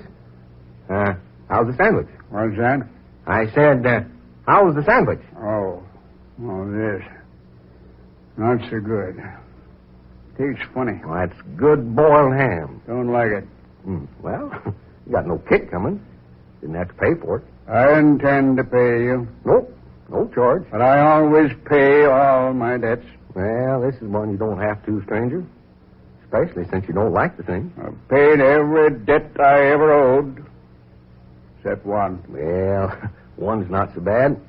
How's the sandwich? What's that? I said, how's the sandwich? Oh, this. Not so good. Tastes funny. Well, that's good boiled ham. Don't like it. Well, you got no kick coming. Didn't have to pay for it. I intend to pay you. Nope, no charge. But I always pay all my debts. Well, this is one you don't have to, stranger. Especially since you don't like the thing. I've paid every debt I ever owed. Except one. Well, one's not so bad.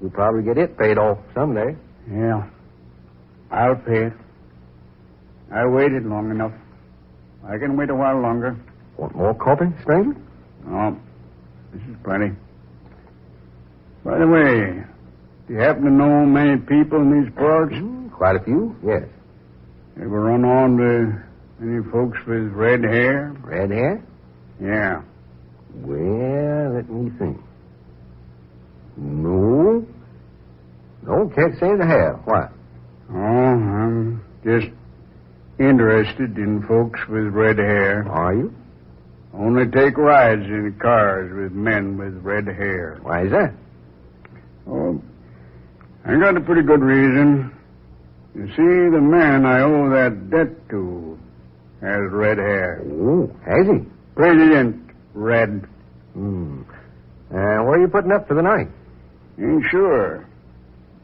You'll probably get it paid off someday. Yeah. I'll pay it. I waited long enough. I can wait a while longer. Want more coffee, stranger? No. This is plenty. By the way, do you happen to know many people in these parts? Quite a few, yes. Ever run on to any folks with red hair? Red hair? Yeah. Well, let me think. No, can't say that I have. Why? Oh, I'm just interested in folks with red hair. Are you? Only take rides in cars with men with red hair. Why is that? Oh, I got a pretty good reason. You see, the man I owe that debt to has red hair. Oh, has he? Brilliant red. Where are you putting up for the night? Ain't sure.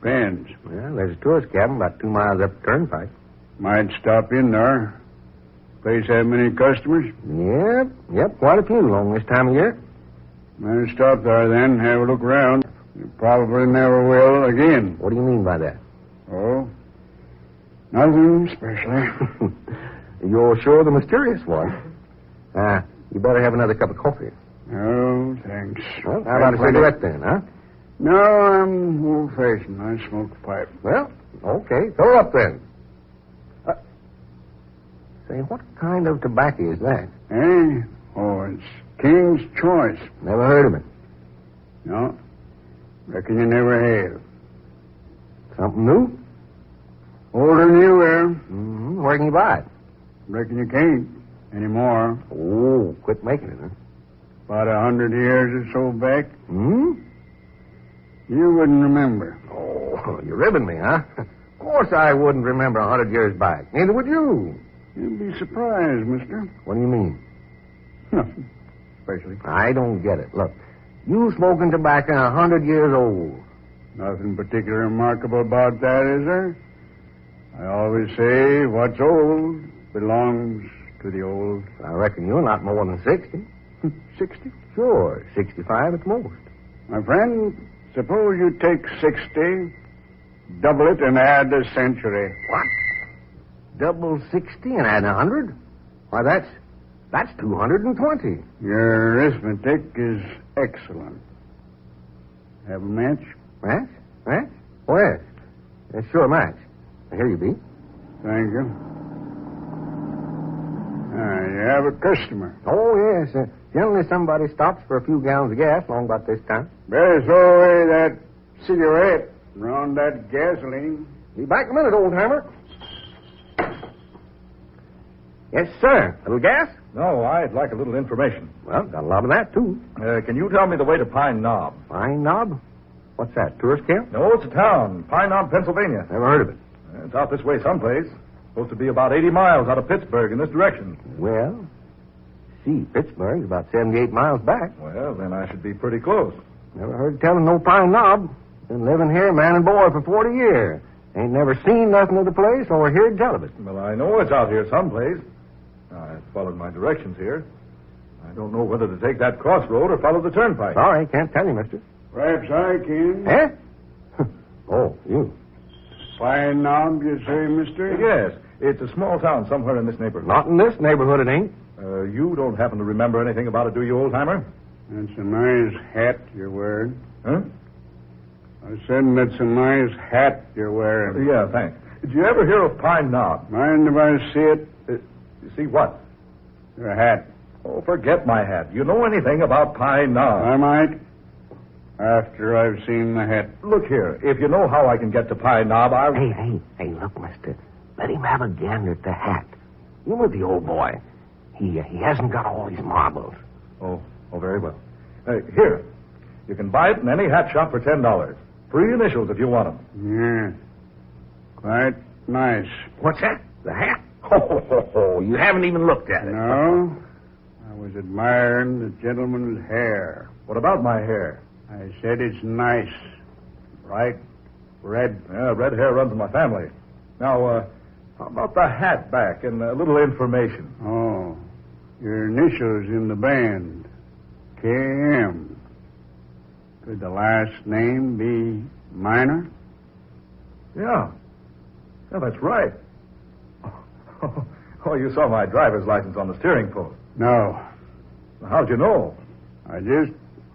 Depends. Well, there's a tourist cabin about 2 miles up the Turnpike. Might stop in there. Place have many customers? Yep, quite a few along this time of year. Better stop there then, have a look around. You probably never will again. What do you mean by that? Oh, nothing special. You're sure the mysterious one. You better have another cup of coffee. Oh, thanks. Well, how about a cigarette then, huh? No, I'm old-fashioned. I smoke a pipe. Well, okay. Fill her up then. Say, what kind of tobacco is that? Eh? Oh, it's King's Choice. Never heard of it. No. Reckon you never have. Something new? Older than you are. Mm-hmm. Where can you buy it? Reckon you can't anymore. Oh, quit making it, huh? About 100 years or so back. Hmm? You wouldn't remember. Oh, you're ribbing me, huh? Of course I wouldn't remember 100 years back. Neither would you. You'd be surprised, mister. What do you mean? Nothing. Especially. I don't get it. Look, you smoking tobacco 100 years old. Nothing particularly remarkable about that, is there? I always say what's old belongs to the old. I reckon you're not more than 60. 60? Sure, 65 at most. My friend, suppose you take 60, double it, and add a century. What? Double 60 and add 100? Why, that's 220. Your arithmetic is excellent. Have a match? Match? Match? Oh, yes. Sure, match. Here you be. Thank you. You have a customer. Oh, yes. Generally somebody stops for a few gallons of gas along about this time. Better throw away that cigarette and run that gasoline. Be back in a minute, old-timer. Yes, sir. A little gas? No, I'd like a little information. Well, got a lot of that, too. Can you tell me the way to Pine Knob? Pine Knob? What's that, tourist camp? No, it's a town. Pine Knob, Pennsylvania. Never heard of it. It's out this way someplace. Supposed to be about 80 miles out of Pittsburgh in this direction. Well, Pittsburgh's about 78 miles back. Well, then I should be pretty close. Never heard tell of no Pine Knob. Been living here, man and boy, for 40 years. Ain't never seen nothing of the place or heard tell of it. Well, I know it's out here someplace. I followed my directions here. I don't know whether to take that crossroad or follow the turnpike. Sorry, can't tell you, mister. Perhaps I can. Eh? Oh, you. Pine Knob, you say, mister? Yes. It's a small town somewhere in this neighborhood. Not in this neighborhood, it ain't. You don't happen to remember anything about it, do you, old-timer? That's a nice hat you're wearing. Huh? I said that's a nice hat you're wearing. Yeah, thanks. Did you ever hear of Pine Knob? Mind if I see it? You see what? Your hat. Oh, forget my hat. You know anything about Pine Knob? I might. After I've seen the hat. Look here. If you know how I can get to Pine Knob, I'll... Hey, look, mister. Let him have a gander at the hat. You know the old boy. He hasn't got all these marbles. Oh, very well. Here. You can buy it in any hat shop for $10. Free initials if you want them. Yeah. Quite nice. What's that? The hat? Oh, you haven't even looked at it. No. I was admiring the gentleman's hair. What about my hair? I said it's nice. Bright red. Yeah, red hair runs in my family. Now, how about the hat back and a little information? Oh, your initials in the band. K.M. Could the last name be Minor? Yeah, that's right. Oh, you saw my driver's license on the steering post. No. How'd you know? I just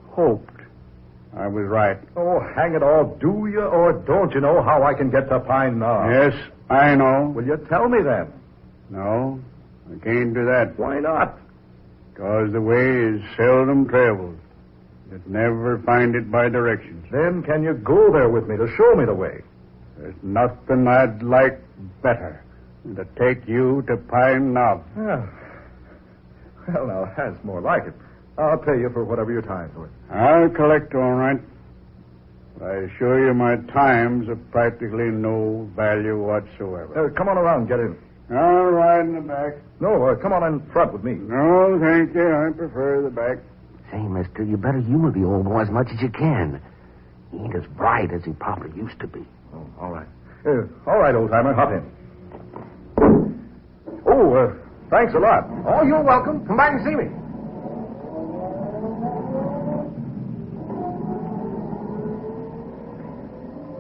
hoped I was right. Oh, hang it all. Do you or don't you know how I can get to Pine Knob? Yes, I know. Will you tell me then? No, I can't do that. Why not? Because the way is seldom traveled. You'd never find it by directions. Then can you go there with me to show me the way? There's nothing I'd like better. and to take you to Pine Knob. Yeah. Well, now, that's more like it. I'll pay you for whatever your time's worth. I'll collect all right. But I assure you my time's of practically no value whatsoever. Come on around, get in. I'll ride in the back. No, come on in front with me. No, thank you. I prefer the back. Say, mister, you better humor the old boy as much as you can. He ain't as bright as he probably used to be. Oh, all right. All right, old-timer, hop in. Oh, thanks a lot. Oh, you're welcome. Come back and see me.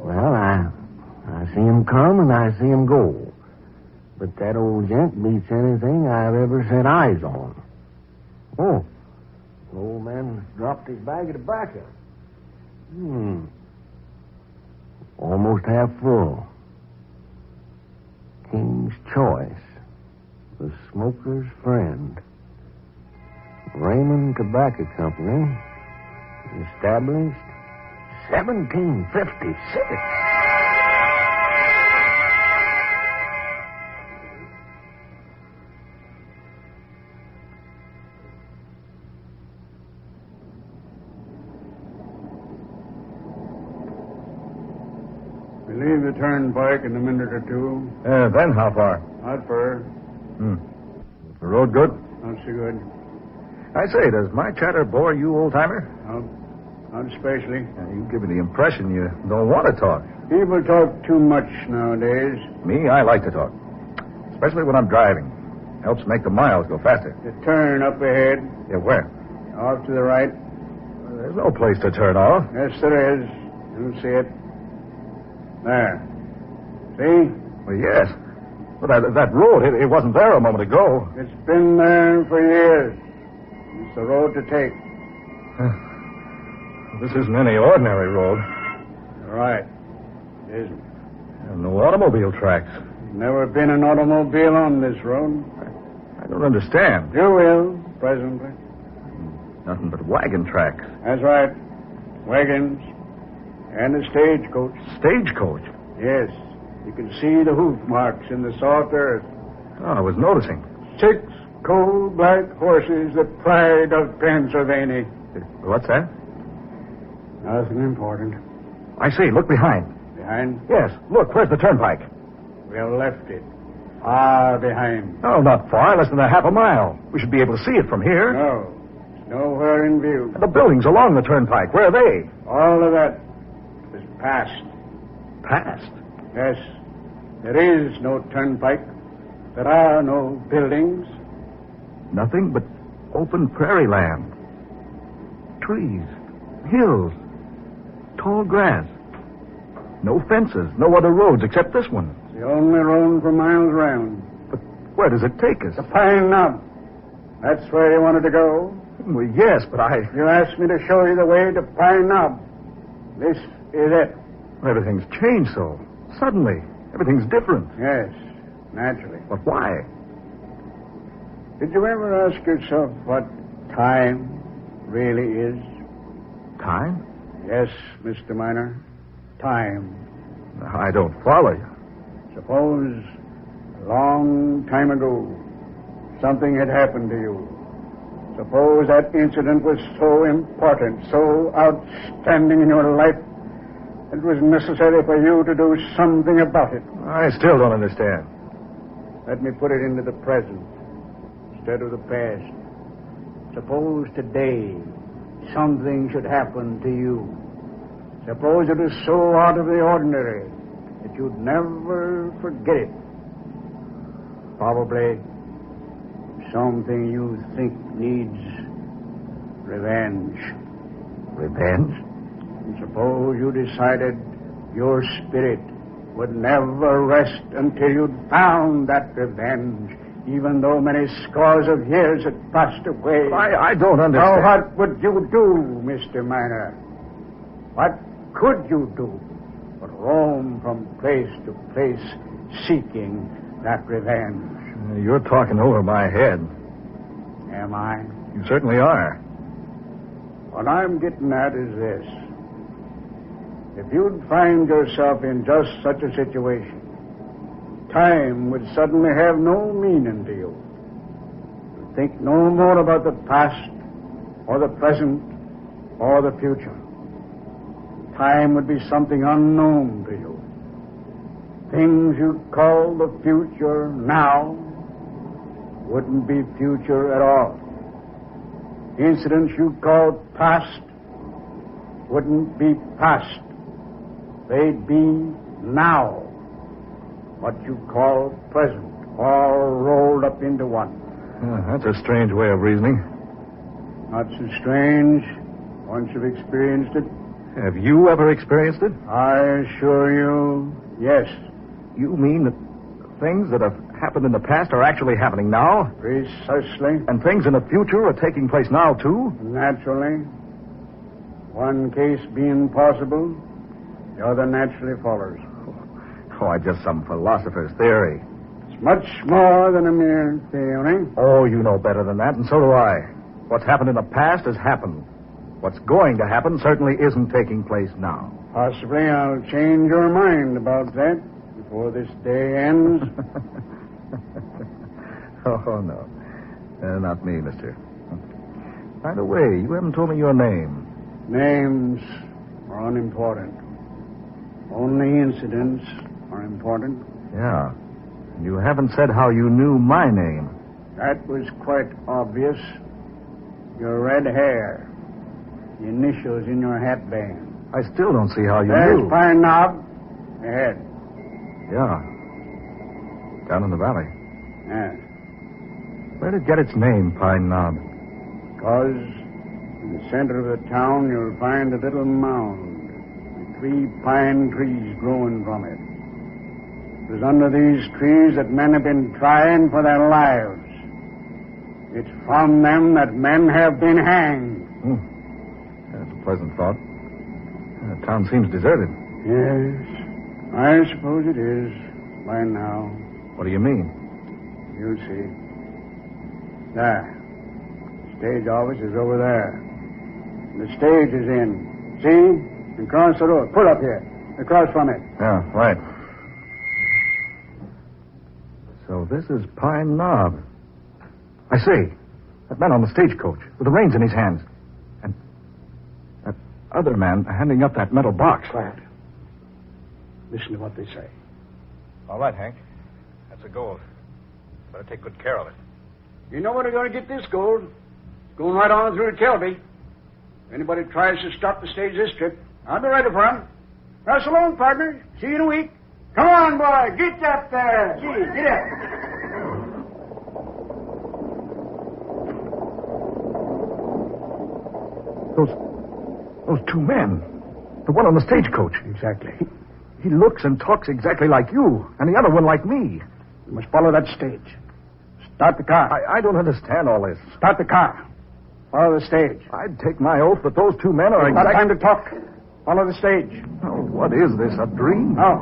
Well, I see him come and I see him go. But that old gent beats anything I've ever set eyes on. Oh, the old man dropped his bag of tobacco. Almost half full. King's Choice. The smoker's friend. Raymond Tobacco Company. Established 1756. We leave the Turnpike in a minute or two. Then how far? Not far. Is the road good? Not so good. I say, does my chatter bore you, old-timer? No, not especially. You give me the impression you don't want to talk. People talk too much nowadays. Me, I like to talk. Especially when I'm driving. Helps make the miles go faster. The turn up ahead. Yeah, where? Off to the right. There's no place to turn off. Yes, there is. You see it. There. See? Well, yes. Well, that road, it wasn't there a moment ago. It's been there for years. It's the road to take. This isn't any ordinary road. Right. It isn't. And no automobile tracks. Never been an automobile on this road. I don't understand. You will, presently. Nothing but wagon tracks. That's right. Wagons. And a stagecoach. Stagecoach? Yes. You can see the hoof marks in the soft earth. Oh, I was noticing. 6 coal-black horses, the pride of Pennsylvania. What's that? Nothing important. I see. Look behind. Behind? Yes. Look, where's the turnpike? We have left it. Far behind. Oh, not far. Less than a half a mile. We should be able to see it from here. No. It's nowhere in view. The buildings along the turnpike, where are they? All of that is past. Past? Yes. There is no turnpike. There are no buildings. Nothing but open prairie land. Trees. Hills. Tall grass. No fences. No other roads except this one. It's the only road for miles round. But where does it take us? The Pine Knob. That's where you wanted to go? Well, yes, but You asked me to show you the way to Pine Knob. This is it. Everything's changed so. Suddenly. Everything's different. Yes, naturally. But why? Did you ever ask yourself what time really is? Time? Yes, Mr. Miner. Time. I don't follow you. Suppose a long time ago something had happened to you. Suppose that incident was so important, so outstanding in your life, it was necessary for you to do something about it. I still don't understand. Let me put it into the present instead of the past. Suppose today something should happen to you. Suppose it is so out of the ordinary that you'd never forget it. Probably something you think needs revenge. Revenge? And suppose you decided your spirit would never rest until you'd found that revenge, even though many scores of years had passed away. But I don't understand. Now, what would you do, Mr. Miner? What could you do but roam from place to place seeking that revenge? You're talking over my head. Am I? You certainly are. What I'm getting at is this. If you'd find yourself in just such a situation, time would suddenly have no meaning to you. You'd think no more about the past or the present or the future. Time would be something unknown to you. Things you call the future now wouldn't be future at all. Incidents you call past wouldn't be past. They'd be now. What you call present, all rolled up into one. That's a strange way of reasoning. Not so strange once you've experienced it. Have you ever experienced it? I assure you, yes. You mean that things that have happened in the past are actually happening now? Precisely. And things in the future are taking place now, too? Naturally. One case being possible, the other naturally follows. Oh, just some philosopher's theory. It's much more than a mere theory. Oh, you know better than that, and so do I. What's happened in the past has happened. What's going to happen certainly isn't taking place now. Possibly I'll change your mind about that before this day ends. Oh, no. Not me, mister. By the way, you haven't told me your name. Names are unimportant. Only incidents are important. Yeah. You haven't said how you knew my name. That was quite obvious. Your red hair. The initials in your hat band. I still don't see how you There's knew. Pine Knob. Ahead. Yeah. Down in the valley. Yes. Where did it get its name, Pine Knob? Because in the center of the town you'll find a little mound with 3 pine trees growing from it. It was under these trees that men have been trying for their lives. It's from them that men have been hanged. That's a pleasant thought. The town seems deserted. Yes, I suppose it is by now. What do you mean? You'll see. There. Stage office is over there. The stage is in. See? Across the road. Pull up here. Across from it. Yeah, right. So this is Pine Knob. I see. That man on the stagecoach with the reins in his hands. And that other man handing up that metal box. Quiet. Listen to what they say. All right, Hank. That's the gold. Better take good care of it. You know where they're going to get this gold. It's going right on through to Kelby. If anybody tries to stop the stage this trip, I'll be ready for them. Now, so long, partner. See you in a week. Come on, boy. Get up there. Gee, get up. Those 2 men. The one on the stagecoach. Exactly. He looks and talks exactly like you, and the other one like me. You must follow that stage. Start the car. I don't understand all this. Start the car. Follow the stage. I'd take my oath that those 2 men are Not time to talk. Follow the stage. Oh, what is this, a dream? Oh.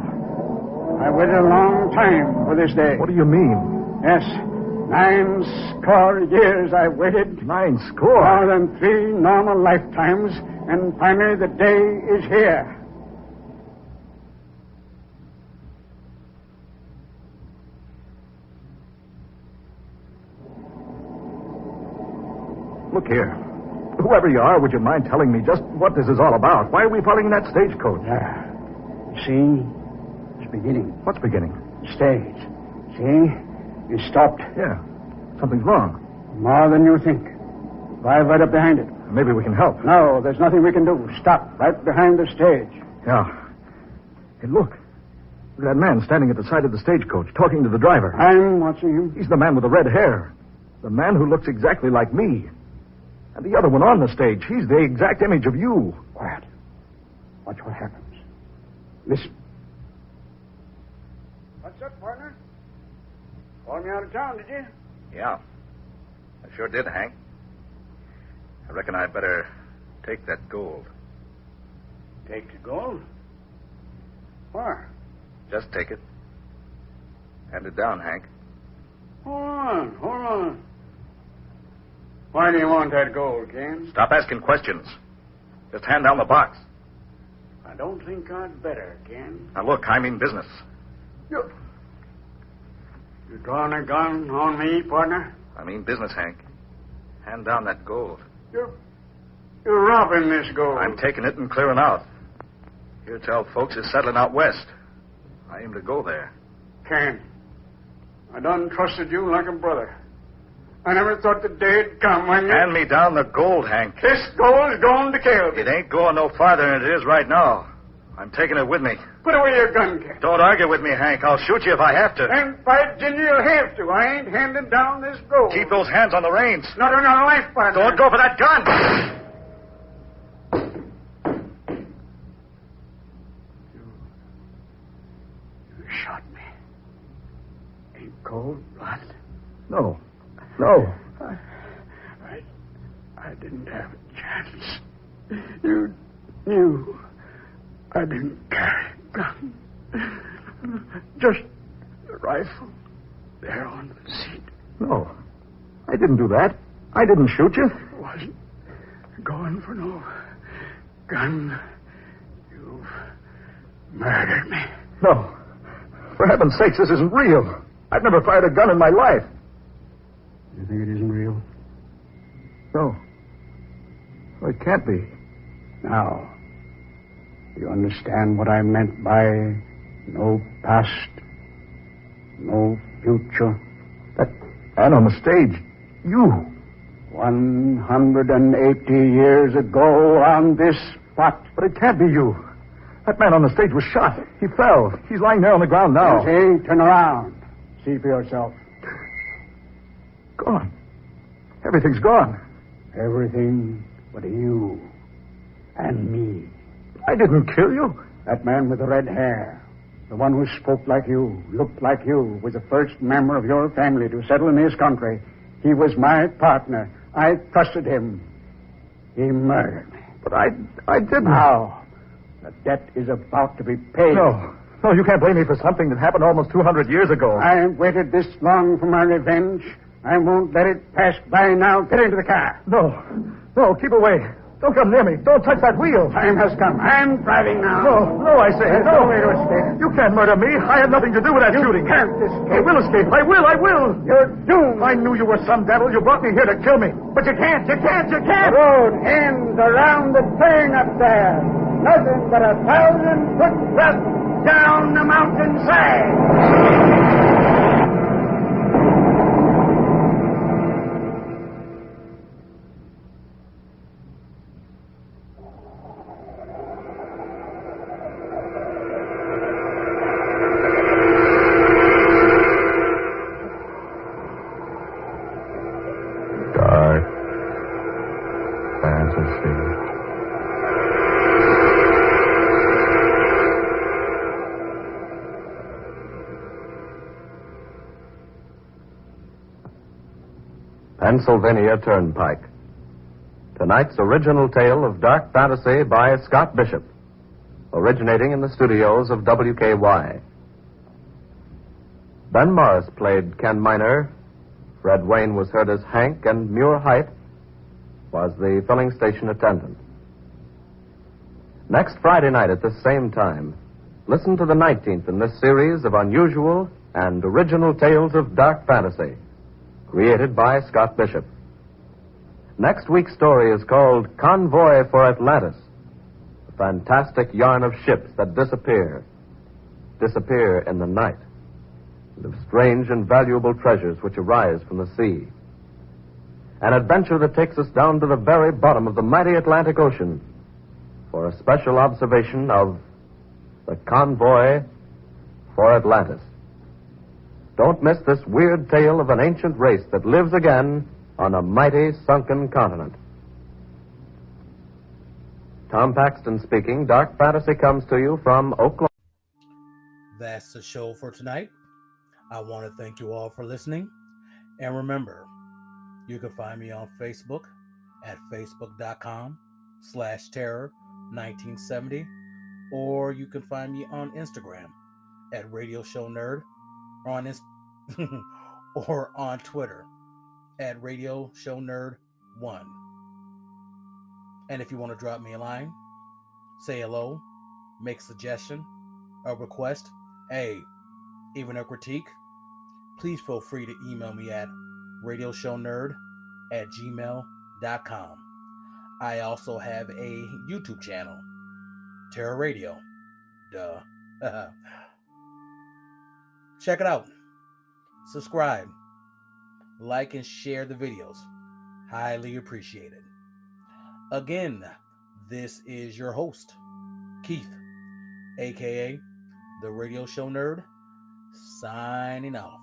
I waited a long time for this day. What do you mean? Yes. 9 score years I waited. 9 score? More than 3 normal lifetimes. And finally the day is here. Look here. Whoever you are, would you mind telling me just what this is all about? Why are we following that stagecoach? Yeah. See? It's beginning. What's beginning? Stage. See? It's stopped. Yeah. Something's wrong. More than you think. Drive right up behind it. Maybe we can help. No, there's nothing we can do. Stop right behind the stage. Yeah. Hey, look. Look at that man standing at the side of the stagecoach, talking to the driver. I'm watching him. He's the man with the red hair. The man who looks exactly like me. And the other one on the stage, he's the exact image of you. Quiet. Watch what happens. Listen. What's up, partner? Called me out of town, did you? Yeah. I sure did, Hank. I reckon I'd better take that gold. Take the gold? Why? Just take it. Hand it down, Hank. Hold on. Why do you want that gold, Ken? Stop asking questions. Just hand down the box. I don't think I'd better, Ken. Now, look, I mean business. You drawing a gun on me, partner? I mean business, Hank. Hand down that gold. You're robbing this gold. I'm taking it and clearing out. Here tell folks is settling out west. I aim to go there. Can't. I done trusted you like a brother. I never thought the day'd come when you... Hand me down the gold, Hank. This gold's going to kill me. It ain't going no farther than it is right now. I'm taking it with me. Put away your gun, Ken. Don't argue with me, Hank. I'll shoot you if I have to. Then fight, Jimmy, you'll have to. I ain't handing down this gold. Keep those hands on the reins. Not on your life, partner. Don't go for that gun. You shot me. In cold blood. No. I didn't have a chance. You knew I didn't carry a gun. Just the rifle there on the seat. No. I didn't do that. I didn't shoot you. Wasn't going for no gun. You've murdered me. No. For heaven's sakes, this isn't real. I've never fired a gun in my life. You think it isn't real? No. Well, it can't be. Now, do you understand what I meant by no past, no future? That man on the stage, you. 180 years ago on this spot. But it can't be you. That man on the stage was shot. He fell. He's lying there on the ground now. You see? Turn around. See for yourself. Gone. Everything's gone. Everything but you and me. I didn't kill you. That man with the red hair, the one who spoke like you, looked like you, was the first member of your family to settle in this country. He was my partner. I trusted him. He murdered me. But I didn't. Now, the debt is about to be paid. No, you can't blame me for something that happened almost 200 years ago. I waited this long for my revenge. I won't let it pass by now. Get into the car. No, keep away. Don't come near me. Don't touch that wheel. Time has come. I'm driving now. No, I say. There's no way to escape. You can't murder me. I had nothing to do with that shooting. You can't escape. I will escape. I will. You're doomed. I knew you were some devil. You brought me here to kill me. But you can't. The road ends around the turn up there. Nothing but 1,000-foot drop down the mountainside. Pennsylvania Turnpike. Tonight's original tale of dark fantasy by Scott Bishop, originating in the studios of WKY. Ben Morris played Ken Miner. Fred Wayne was heard as Hank, and Muir Height was the filling station attendant. Next Friday night at this same time, listen to the 19th in this series of unusual and original tales of dark fantasy, created by Scott Bishop. Next week's story is called Convoy for Atlantis, a fantastic yarn of ships that disappear in the night, and of strange and valuable treasures which arise from the sea. An adventure that takes us down to the very bottom of the mighty Atlantic Ocean for a special observation of the Convoy for Atlantis. Don't miss this weird tale of an ancient race that lives again on a mighty sunken continent. Tom Paxton speaking. Dark Fantasy comes to you from Oklahoma. That's the show for tonight. I want to thank you all for listening. And remember, you can find me on Facebook at facebook.com/terror1970, or you can find me on Instagram at Radio Show Nerd, or on or on Twitter at Radio Show Nerd 1. And if you want to drop me a line, say hello, make a suggestion, a request, even a critique, please feel free to email me at radioshownerd@gmail.com. I also have a YouTube channel, Terror Radio. Duh. Check it out. Subscribe. Like and share the videos. Highly appreciated. Again, this is your host, Keith, aka The Radio Show Nerd, signing off.